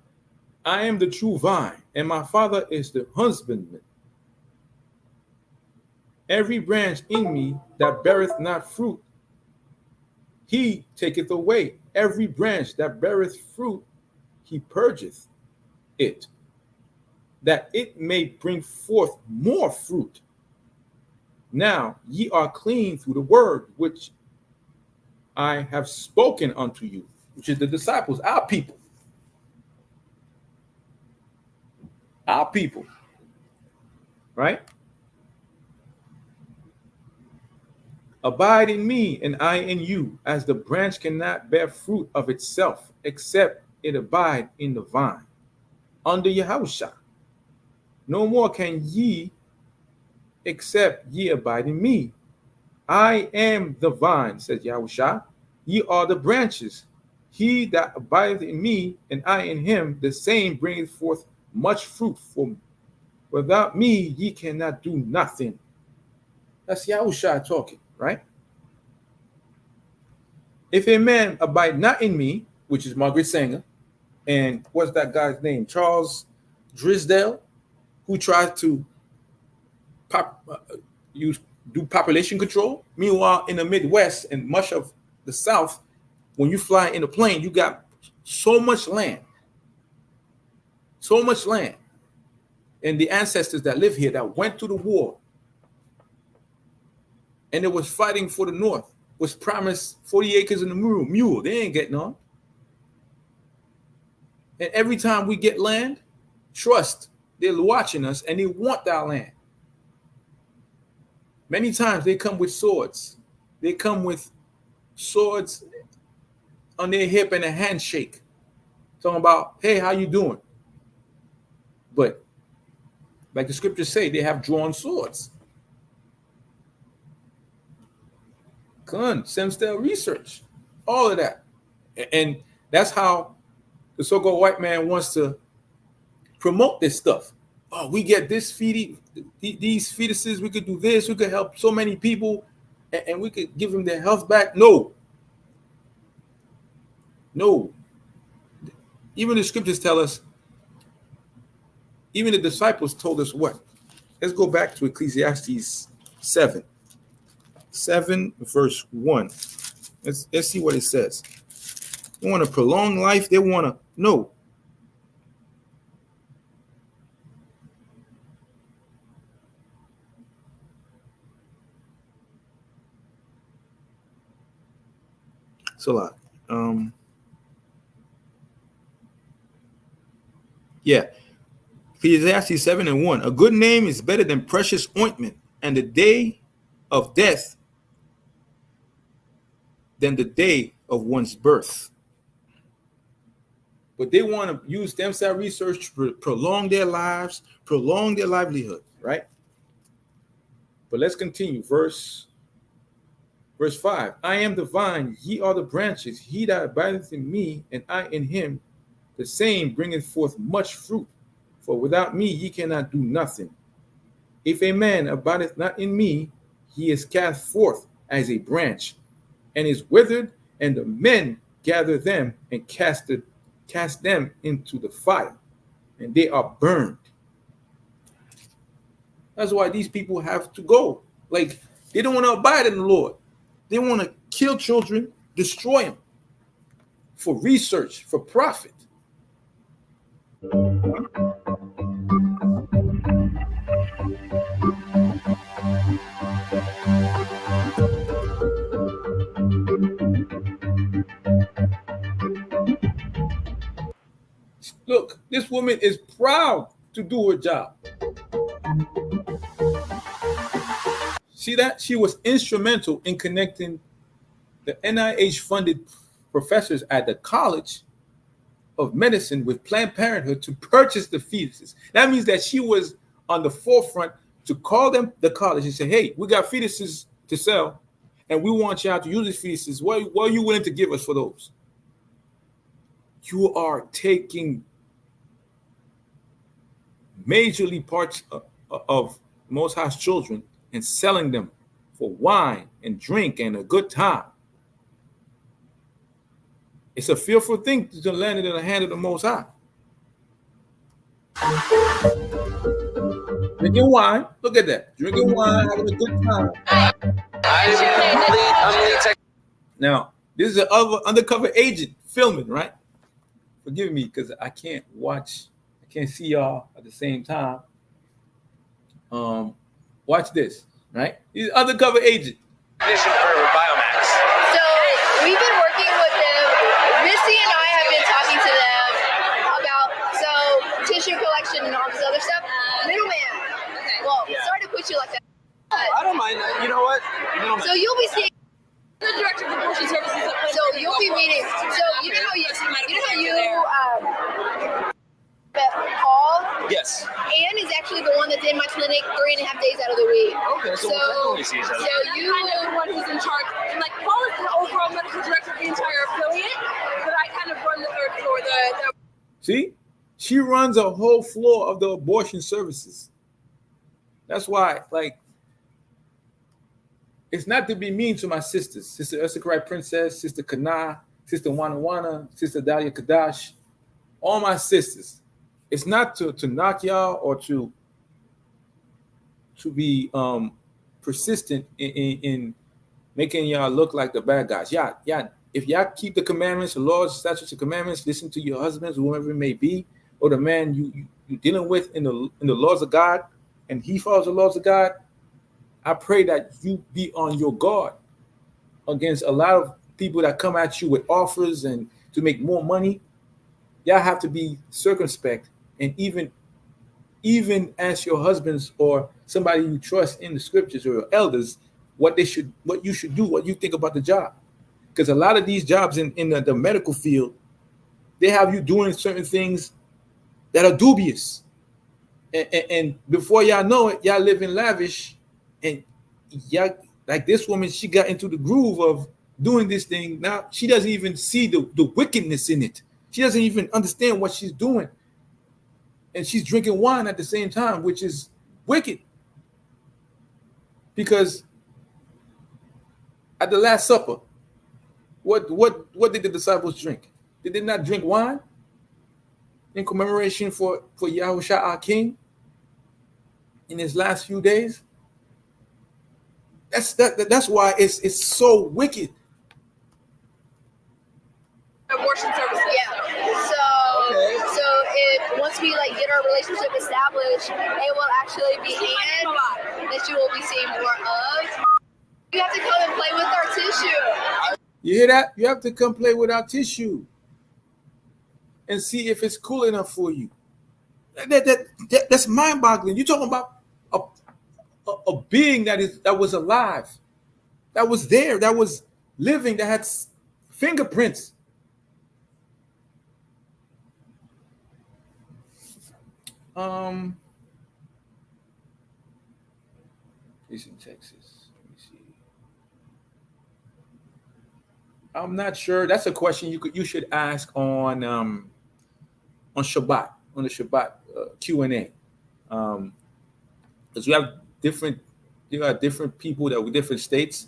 I am the true vine, and my Father is the husbandman. Every branch in me that beareth not fruit, he taketh away. Every branch that beareth fruit, he purgeth it, that it may bring forth more fruit. Now ye are clean through the word which I have spoken unto you, which is the disciples, our people. Our people, right? Abide in me and I in you, as the branch cannot bear fruit of itself, except it abide in the vine, under Yahushua. No more can ye, except ye abide in me. I am the vine, says Yahushua. Ye are the branches. He that abideth in me, and I in him, the same bringeth forth much fruit. For without me, ye cannot do nothing. That's Yahushua talking, right? If a man abide not in me, which is Margaret Sanger, and what's that guy's name? Charles Drisdale, who tried to do population control. Meanwhile, in the Midwest and much of the South, when you fly in a plane, you got so much land. And the ancestors that live here that went to the war and they was fighting for the North was promised 40 acres in the mule. They ain't getting on. And every time we get land, trust, they're watching us and they want that land. Many times they come with swords. They come with swords on their hip and a handshake. Talking about, hey, how you doing? But like the scriptures say, they have drawn swords. Stem cell research, all of that. And that's how the so-called white man wants to promote this stuff. Oh, we get these fetuses, we could do this, we could help so many people, and we could give them their health back. No. Even the scriptures tell us, even the disciples told us what? Let's go back to Ecclesiastes 7 verse 1. Let's see what it says. They want to prolong life. They want to know. It's a lot. Ecclesiastes 7 and 1. A good name is better than precious ointment, and the day of death than the day of one's birth. But they want to use stem cell research to prolong their lives, prolong their livelihood, right? But let's continue. Verse 5. I am the vine, ye are the branches. He that abideth in me, and I in him, the same bringeth forth much fruit. For without me ye cannot do nothing. If a man abideth not in me, he is cast forth as a branch, and is withered, and the men gather them and cast them into the fire, and they are burned. That's why these people have to go. Like, they don't want to abide in the Lord. They want to kill children, destroy them for research, for profit. Look, this woman is proud to do her job. See that? She was instrumental in connecting the NIH-funded professors at the College of Medicine with Planned Parenthood to purchase the fetuses. That means that she was on the forefront to call them, the college, and say, hey, we got fetuses to sell, and we want y'all to use these fetuses. What are you willing to give us for those? You are taking majorly parts of Most High's children and selling them for wine and drink and a good time. It's a fearful thing to land it in the hand of the Most High. Drinking wine, look at that. Drinking wine, having a good time. Now, this is an undercover agent filming, right? Forgive me because I can't see y'all at the same time. Watch this, right? He's an undercover agent. So we've been working with them. Missy and I have been talking to them about tissue collection and all this other stuff. Middleman. Well, sorry to put you like that. I don't mind. You know what? So you'll be seeing the director of abortion services. So you'll be meeting. So you know how you met Paul? Yes. Anne is actually in my clinic 3.5 days out of the week. Okay, so we'll definitely see each other. So You kind of the one who's in charge, and like Paul is the overall medical director of the entire affiliate, but I kind of run the third floor. The See, she runs a whole floor of the abortion services. That's why, like, it's not to be mean to my sisters, Sister Ursakai Princess, Sister Kana, Sister Wana, Sister Dahlia Kadash, all my sisters. It's not to knock y'all or to be persistent in making y'all look like the bad guys. Yeah. If y'all keep the commandments, the laws, statutes, and commandments, listen to your husbands, whoever it may be, or the man you're dealing with in the laws of God, and he follows the laws of God, I pray that you be on your guard against a lot of people that come at you with offers and to make more money. Y'all have to be circumspect and even ask your husbands or somebody you trust in the scriptures or your elders what you should do, what you think about the job. Because a lot of these jobs in the medical field, they have you doing certain things that are dubious. And before y'all know it, y'all live in lavish, and y'all, like this woman, she got into the groove of doing this thing. Now she doesn't even see the wickedness in it. She doesn't even understand what she's doing. And she's drinking wine at the same time, which is wicked. Because at the Last Supper, what did the disciples drink? Did they not drink wine in commemoration for Yahushua our King in his last few days? That's why it's so wicked. abortion services. Yeah. So once we like get our relationship established, it will actually be Anne that you will be seeing more of. You have to come and play with our tissue. You hear that? You have to come play with our tissue and see if it's cool enough for you. That's mind-boggling. You're talking about a being that was alive, that was there, that was living, that had fingerprints. He's in Texas. Let me see. I'm not sure. That's a question you should ask on Shabbat, on the Shabbat Q&A, because we have different people that were different states,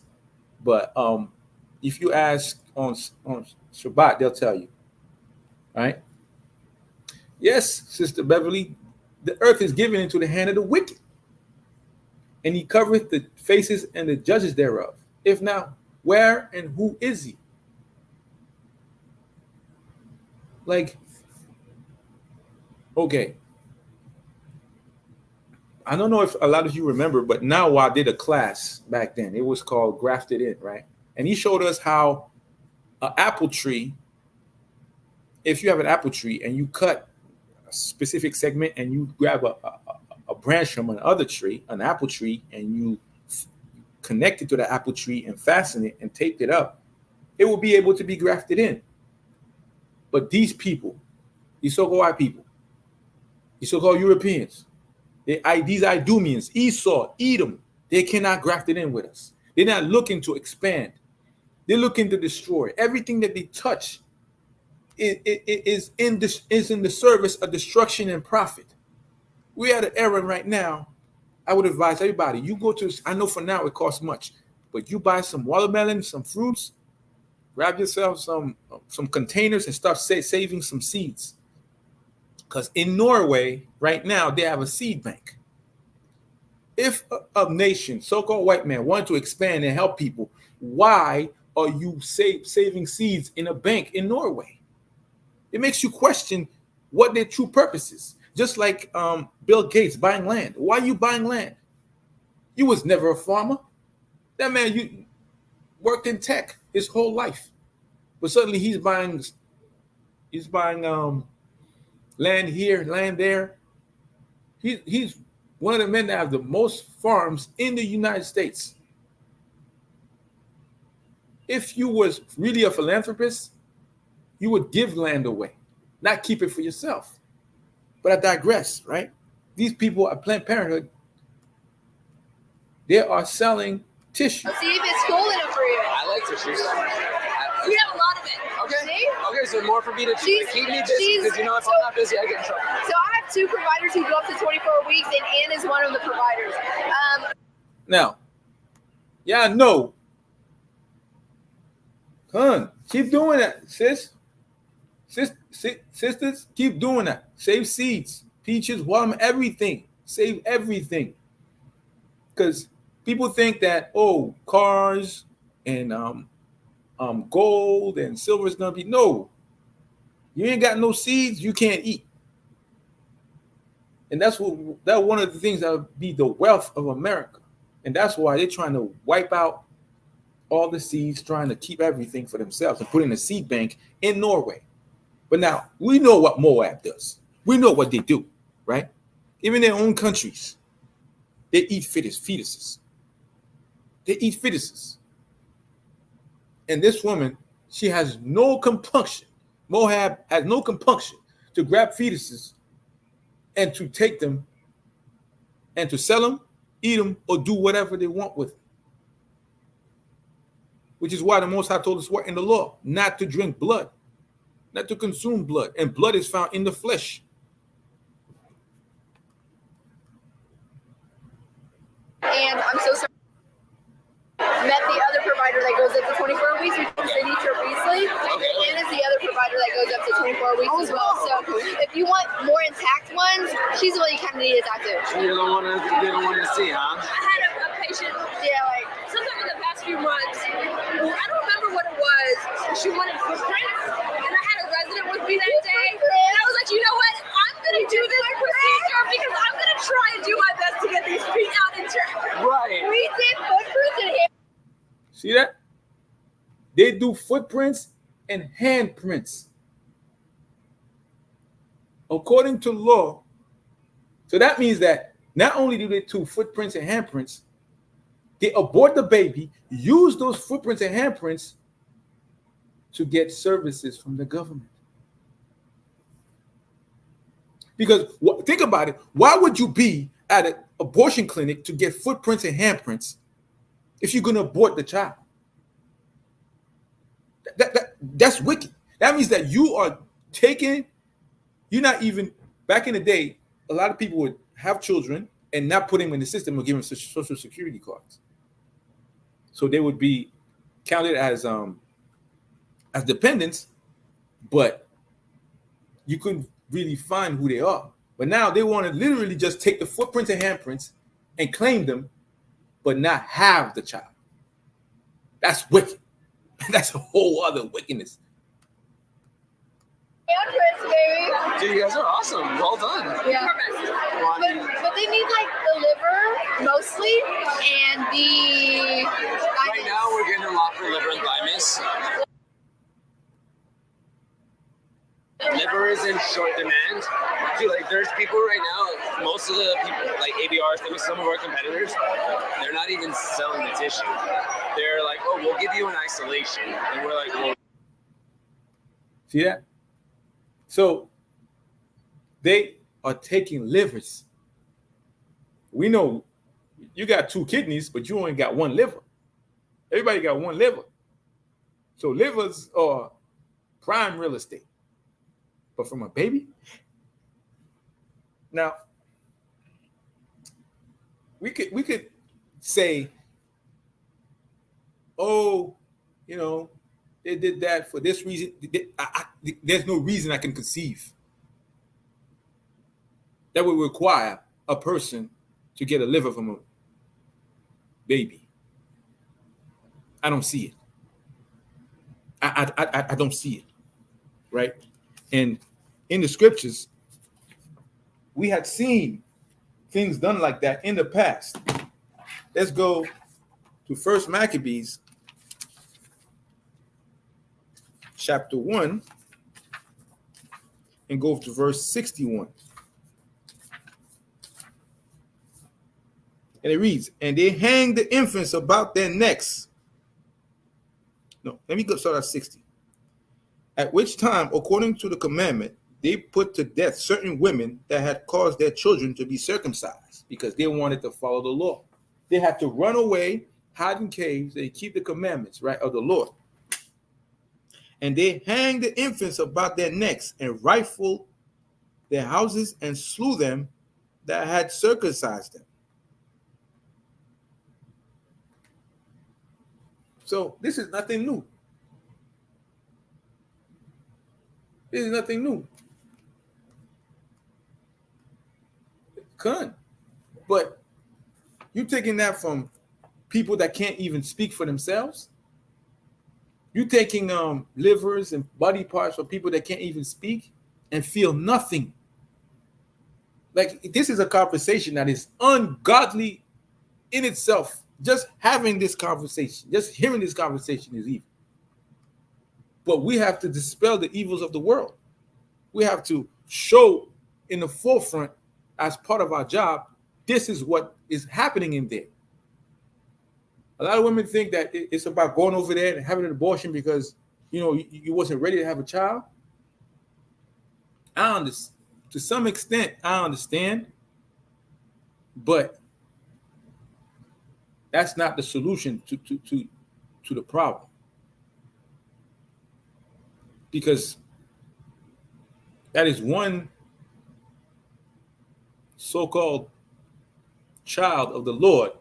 but if you ask on Shabbat, they'll tell you. All right. Yes, Sister Beverly, the earth is given into the hand of the wicked, and he covereth the faces and the judges thereof. If now, where and who is he? Like, okay. I don't know if a lot of you remember, but now I did a class back then. It was called Grafted In, right? And he showed us how an apple tree, if you have an apple tree and you cut a specific segment and you grab a branch from another tree, an apple tree, and you connect it to the apple tree and fasten it and tape it up, it will be able to be grafted in. But these people, these so-called white people, these so-called Europeans, these Idumeans, Esau, Edom, they cannot graft it in with us. They're not looking to expand. They're looking to destroy. Everything that they touch is in the service of destruction and profit. We're at an era right now. I would advise everybody, you go to, I know for now it costs much, but you buy some watermelon, some fruits, grab yourself some containers and start saving some seeds. Because in Norway, right now, they have a seed bank. If a nation, so-called white man, wanted to expand and help people, why are you saving seeds in a bank in Norway? It makes you question what their true purpose is. Just like Bill Gates buying land. Why are you buying land? You was never a farmer. That man, you worked in tech his whole life. But suddenly he's buying land here, land there. He's one of the men that have the most farms in the United States. If you was really a philanthropist, you would give land away, not keep it for yourself. But I digress, right? these people at Planned Parenthood, they are selling tissue. See if it's cool enough for you. I like tissues. We have a lot of it. Okay. See? Okay, so more for me to keep me busy, because you know if I'm not busy, I get in trouble. So I have 2 providers who go up to 24 weeks, and Ann is one of the providers. Now, yeah, no. Hun, keep doing that, sis. Sisters, keep doing that. Save seeds, peaches, watermelon, everything. Save everything. Because people think that, oh, cars and gold and silver is gonna be no. You ain't got no seeds, you can't eat. And that's one of the things that would be the wealth of America. And that's why they're trying to wipe out all the seeds, trying to keep everything for themselves and put in a seed bank in Norway. But now we know what Moab does. We know what they do, right? Even in their own countries, they eat fetuses. They eat fetuses. And this woman, she has no compunction. Moab has no compunction to grab fetuses and to take them and to sell them, eat them, or do whatever they want with them. Which is why the Most High told us what in the law, not to drink blood, not to consume blood. And blood is found in the flesh. And I'm so sorry. Met the other provider that goes up to 24 weeks, which is Cindy Beasley. And is the other provider that goes up to 24 weeks as well. So if you want more intact ones, she's the one you kind of need to talk to. You're the one to see, huh? I had a patient, sometime in the past few months, I don't remember what it was. She wanted footprints, and I had a resident with me that day, and I was like, you know what? I'm going to do this procedure because I'm going to try and do my best to get these feet out in turn. Right. We did footprints and hair. See that? They do footprints and handprints. According to law. So that means that not only do they do footprints and handprints, they abort the baby, use those footprints and handprints to get services from the government. Because think about it. Why would you be at an abortion clinic to get footprints and handprints if you're going to abort the child? That's wicked. That means that you are taking, you're not even, back in the day, a lot of people would have children and not put them in the system or give them social security cards. So they would be counted as dependents, but you couldn't really find who they are. But now they want to literally just take the footprints and handprints and claim them, but not have the child. That's wicked. That's a whole other wickedness. Handprints, baby. Dude, you guys are awesome. Well done. Yeah. But they need like the liver mostly and the thymus. Right now, we're getting a lot for liver and thymus. Liver is in short demand. Dude, like there's people right now, most of the people, like ABRs, some of our competitors, they're not even selling the tissue. They're like, oh, we'll give you an isolation. And we're like, well. See that? So they are taking livers. We know you got 2 kidneys, but you only got 1 liver. Everybody got 1 liver. So livers are prime real estate. But from a baby? Now, we could say, oh, you know, they did that for this reason. There's no reason I can conceive that would require a person to get a liver from a baby. I don't see it. I don't see it, right? And in the scriptures, we had seen things done like that in the past. Let's go to 1 Maccabees, chapter 1, and go to verse 61. And it reads, and they hang the infants about their necks. No, let me go start at 60. At which time, according to the commandment, they put to death certain women that had caused their children to be circumcised because they wanted to follow the law. They had to run away, hide in caves, they keep the commandments, right, of the Lord. And they hanged the infants about their necks and rifled their houses and slew them that had circumcised them. So this is nothing new. This is nothing new. Couldn't. But you taking that from people that can't even speak for themselves? You taking livers and body parts from people that can't even speak and feel nothing. Like, this is a conversation that is ungodly in itself. Just having this conversation, just hearing this conversation is evil. But we have to dispel the evils of the world. We have to show in the forefront, as part of our job, this is what is happening in there. A lot of women think that it's about going over there and having an abortion because, you know, you wasn't ready to have a child. I understand. To some extent, I understand. But that's not the solution to the problem. Because that is one so-called child of the Lord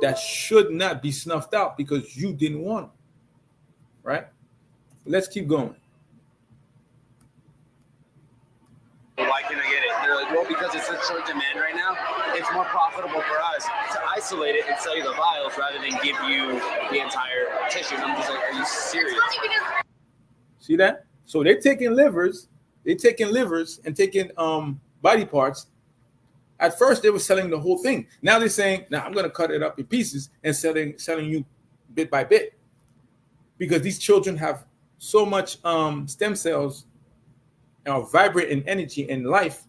that should not be snuffed out because you didn't want him. Right? Let's keep going. Why can't I get it? They're like, well, because it's such short demand right now, it's more profitable for us to isolate it and sell you the vials rather than give you the entire tissue. And I'm just like, are you serious? See that? So they're taking livers and taking body parts. At first, they were selling the whole thing. Now they're saying, now I'm going to cut it up in pieces and selling you bit by bit. Because these children have so much stem cells are vibrant in energy and life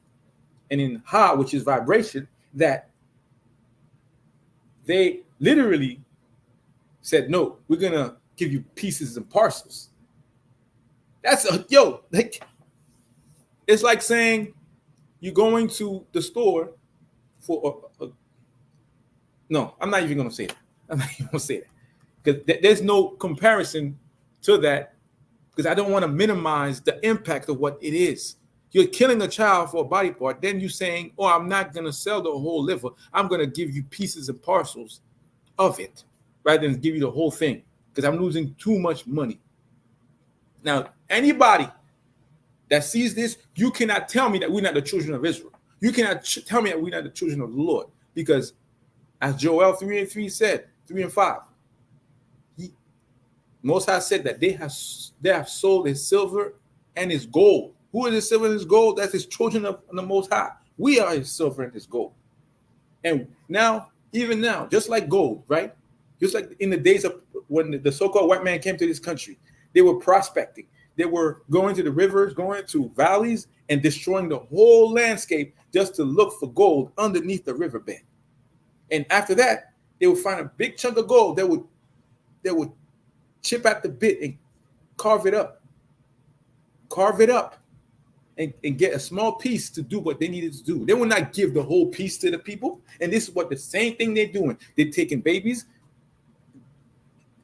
and in Ha, which is vibration, that they literally said, no, we're going to give you pieces and parcels. That's like, it's like saying you're going to the store for no, I'm not even going to say that. I'm not even going to say that. Because there's no comparison to that, because I don't want to minimize the impact of what it is. You're killing a child for a body part, then you're saying, oh, I'm not going to sell the whole liver. I'm going to give you pieces and parcels of it rather than give you the whole thing, because I'm losing too much money. Now, anybody that sees this, you cannot tell me that we're not the children of Israel. You cannot tell me that we're not the children of the Lord, because as Joel 3:3 said, 3 and 5, Most High said that they have sold his silver and his gold. Who is his silver and his gold? That's his children of the Most High. We are his silver and his gold. And now, even now, just like gold, right? Just like in the days of when the so-called white man came to this country, they were prospecting. They were going to the rivers, going to valleys, and destroying the whole landscape just to look for gold underneath the riverbed. And after that, they would find a big chunk of gold that would chip at the bit and carve it up, and get a small piece to do what they needed to do. They will not give the whole piece to the people. And this is what the same thing they're doing. They're taking babies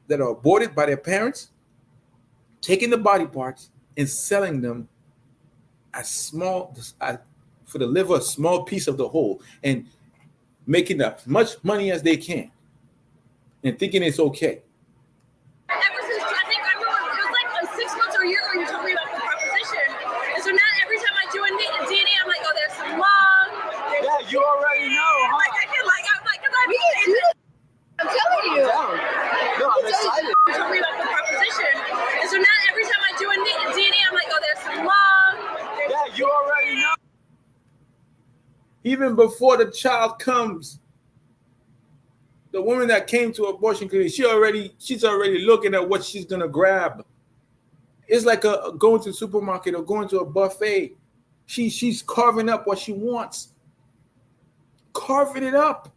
that are aborted by their parents, taking the body parts and selling them for the liver, a small piece of the whole, and making as much money as they can and thinking it's okay. Ever since, I think everyone, it was like 6 months or a year ago, you told me about the proposition. And so now every time I do a DNA, I'm like, oh, there's some lung. Yeah, you already know, huh? Like, I can, like, I'm like, because I'm I'm telling you. No, I'm excited. You told me about the proposition. And so now every time I do a DNA, I'm like, oh, there's some lung. Yeah, you already know. Even before the child comes, the woman that came to abortion clinic, she's already looking at what she's gonna grab. It's like going to the supermarket or going to a buffet. She's carving up what she wants, carving it up,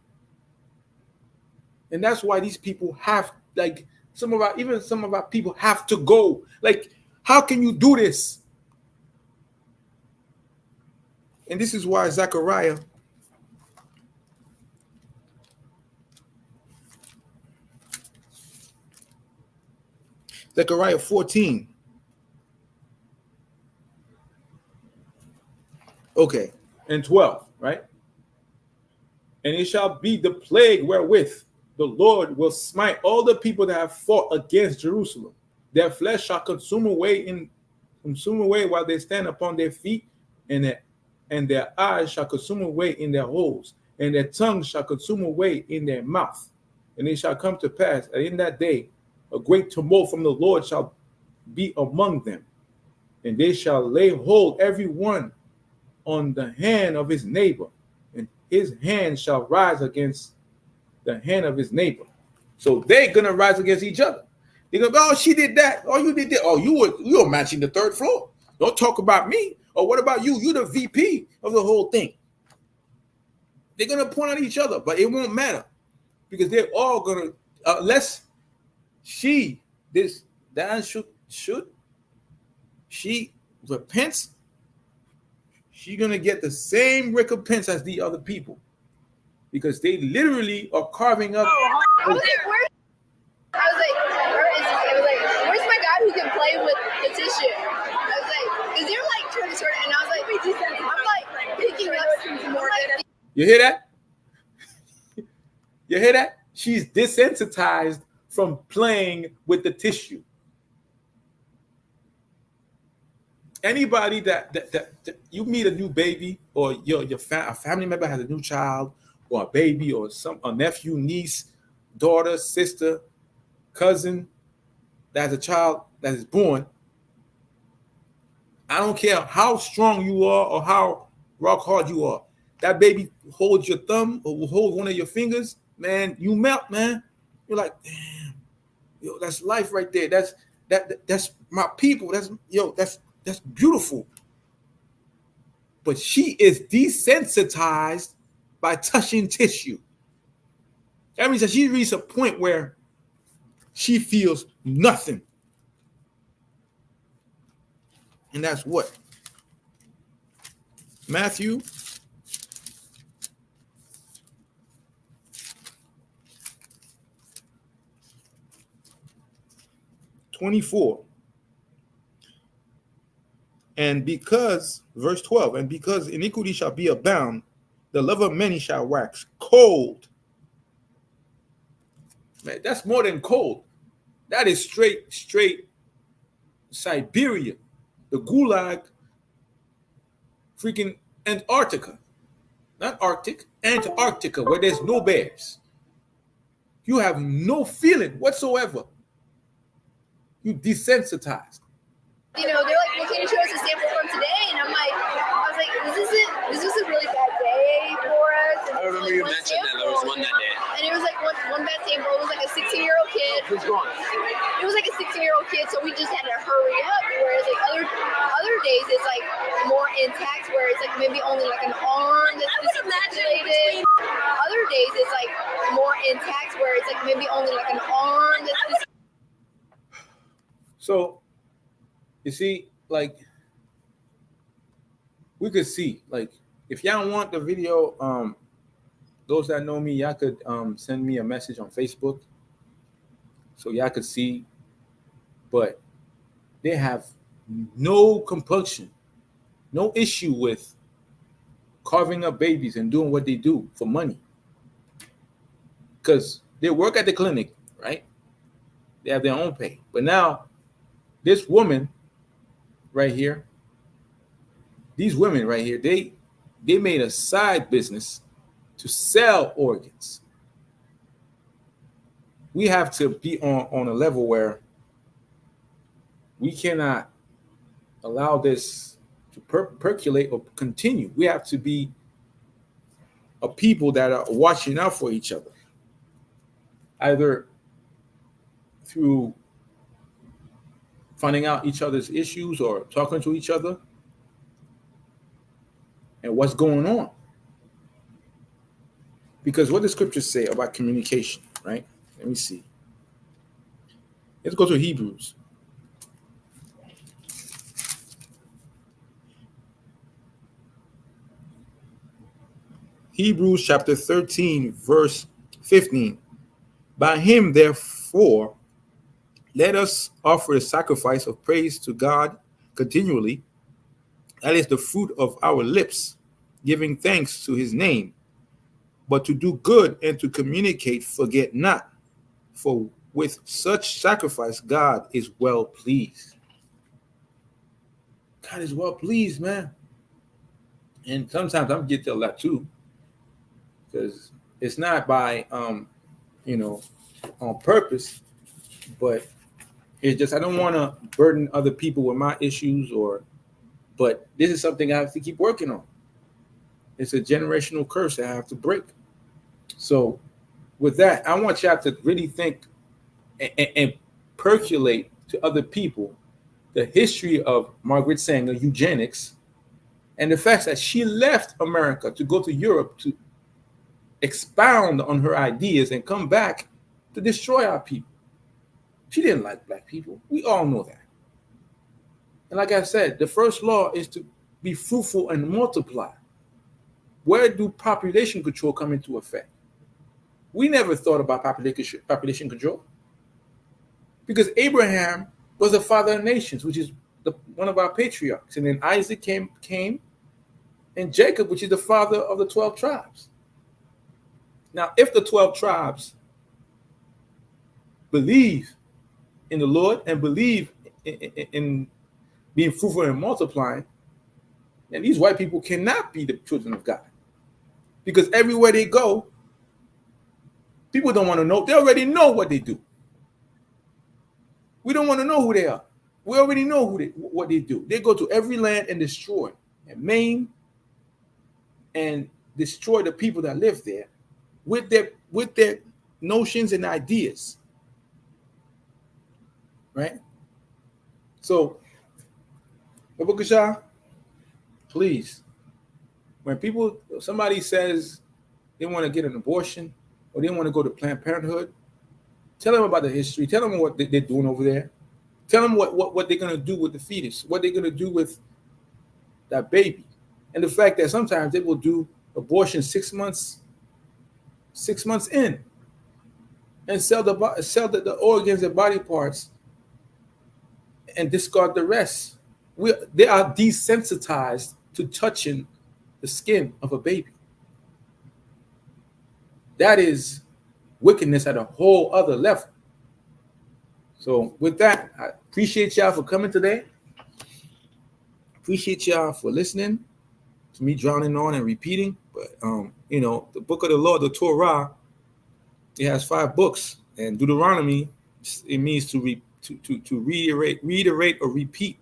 and that's why these people have, like, some of our people have to go. Like, how can you do this? And this is why Zechariah Zechariah 14. Okay, and 12, right? And it shall be the plague wherewith the Lord will smite all the people that have fought against Jerusalem. Their flesh shall consume away while they stand upon their feet, and their eyes shall consume away in their holes, and their tongues shall consume away in their mouth. And it shall come to pass that in that day a great tumult from the Lord shall be among them, and they shall lay hold every one on the hand of his neighbor, and his hand shall rise against the hand of his neighbor. So they're gonna rise against each other. They go, oh, she did that. Oh, you did that. Oh, you were matching the third floor. Don't talk about me. Or what about you? You're the VP of the whole thing. They're gonna point at each other, but it won't matter because they're all gonna unless she repents, she's gonna get the same recompense as the other people because they literally are carving up. I was like, where's my God who can play with the tissue? I was like, because they're like trying to sort it, and I was like, I'm like picking up some more. You hear that? You hear that? She's desensitized from playing with the tissue. Anybody that you meet a new baby, or a family member has a new child, or a baby, or a nephew, niece, daughter, sister, cousin that has a child that is born. I don't care how strong you are or how rock hard you are. That baby holds your thumb or will hold one of your fingers, man. You melt, man. You're like, damn, yo, that's life right there. That's my people. That's beautiful. But she is desensitized by touching tissue. That means that she reaches a point where she feels nothing. And that's what? Matthew 24. And because, verse 12, and because iniquity shall be abound, the love of many shall wax cold. Man, that's more than cold. That is straight Siberia, the Gulag, freaking Antarctica. Not Arctic, Antarctica, where there's no bears. You have no feeling whatsoever. You desensitized. You know, they're like looking to show us a sample from today, and I was like, this is a really bad day for us. And I remember you mentioned that there was one that day. And it was like one bad sample. It was like a 16-year-old kid. Who's gone? It was like a 16-year-old kid, so we just had to hurry up. Whereas like other days, it's like more intact, where it's like maybe only like an arm that's disconnected. Other days, it's like more intact, where it's like maybe only like an arm that's. So, you see, like, we could see, like, if y'all want the video, those that know me, y'all could send me a message on Facebook so y'all could see. But they have no compunction, no issue with carving up babies and doing what they do for money. Because they work at the clinic, right? They have their own pay. But now, this woman right here, these women right here, they made a side business to sell organs. We have to be on a level where we cannot allow this to percolate or continue. We have to be a people that are watching out for each other, either through finding out each other's issues or talking to each other and what's going on. Because what the scriptures say about communication, right? Let me see. Let's go to Hebrews. Hebrews chapter 13, verse 15. By him, therefore, let us offer a sacrifice of praise to God continually. That is the fruit of our lips, giving thanks to his name. But to do good and to communicate, forget not. For with such sacrifice, God is well pleased. God is well pleased, man. And sometimes I'm get to that too, because it's not by on purpose, but it's just I don't want to burden other people with my issues, but this is something I have to keep working on. It's a generational curse that I have to break. So with that, I want y'all to really think and percolate to other people the history of Margaret Sanger, eugenics, and the fact that she left America to go to Europe to expound on her ideas and come back to destroy our people. She didn't like black people. We all know that. And like I said, the first law is to be fruitful and multiply. Where do population control come into effect? We never thought about population control because Abraham was the father of nations, which is one of our patriarchs. And then Isaac came, and Jacob, which is the father of the 12 tribes. Now, if the 12 tribes believe in the Lord and believe in being fruitful and multiplying, then these white people cannot be the children of God. Because everywhere they go, people don't want to know. They already know what they do. We don't want to know who they are. We already know what they do. They go to every land and destroy and maim and destroy the people that live there with their notions and ideas. Right? So, Babukasha, please, when somebody says they want to get an abortion or they want to go to Planned Parenthood, tell them about the history. Tell them what they're doing over there. Tell them what they're going to do with the fetus, what they're going to do with that baby. And the fact that sometimes they will do abortion 6 months in and sell the organs and body parts and discard the rest. They are desensitized to touching the skin of a baby. That is wickedness at a whole other level. So with that, I appreciate y'all for coming today. Appreciate y'all for listening to me drowning on and repeating. But the book of the law, the Torah, it has 5 books, and Deuteronomy, it means to reiterate or repeat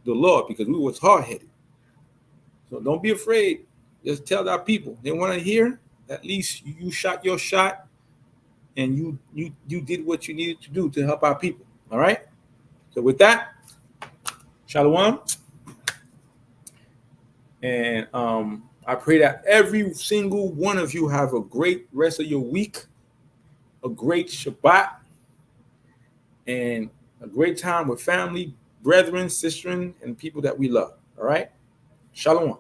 the law, because we was hard-headed. So don't be afraid. Just tell our people they want to hear. At least you shot your shot, and you did what you needed to do to help our people. All right. So with that, shalom, and I pray that every single one of you have a great rest of your week, a great Shabbat, and a great time with family, brethren, sistren, and people that we love. All right. Shalom.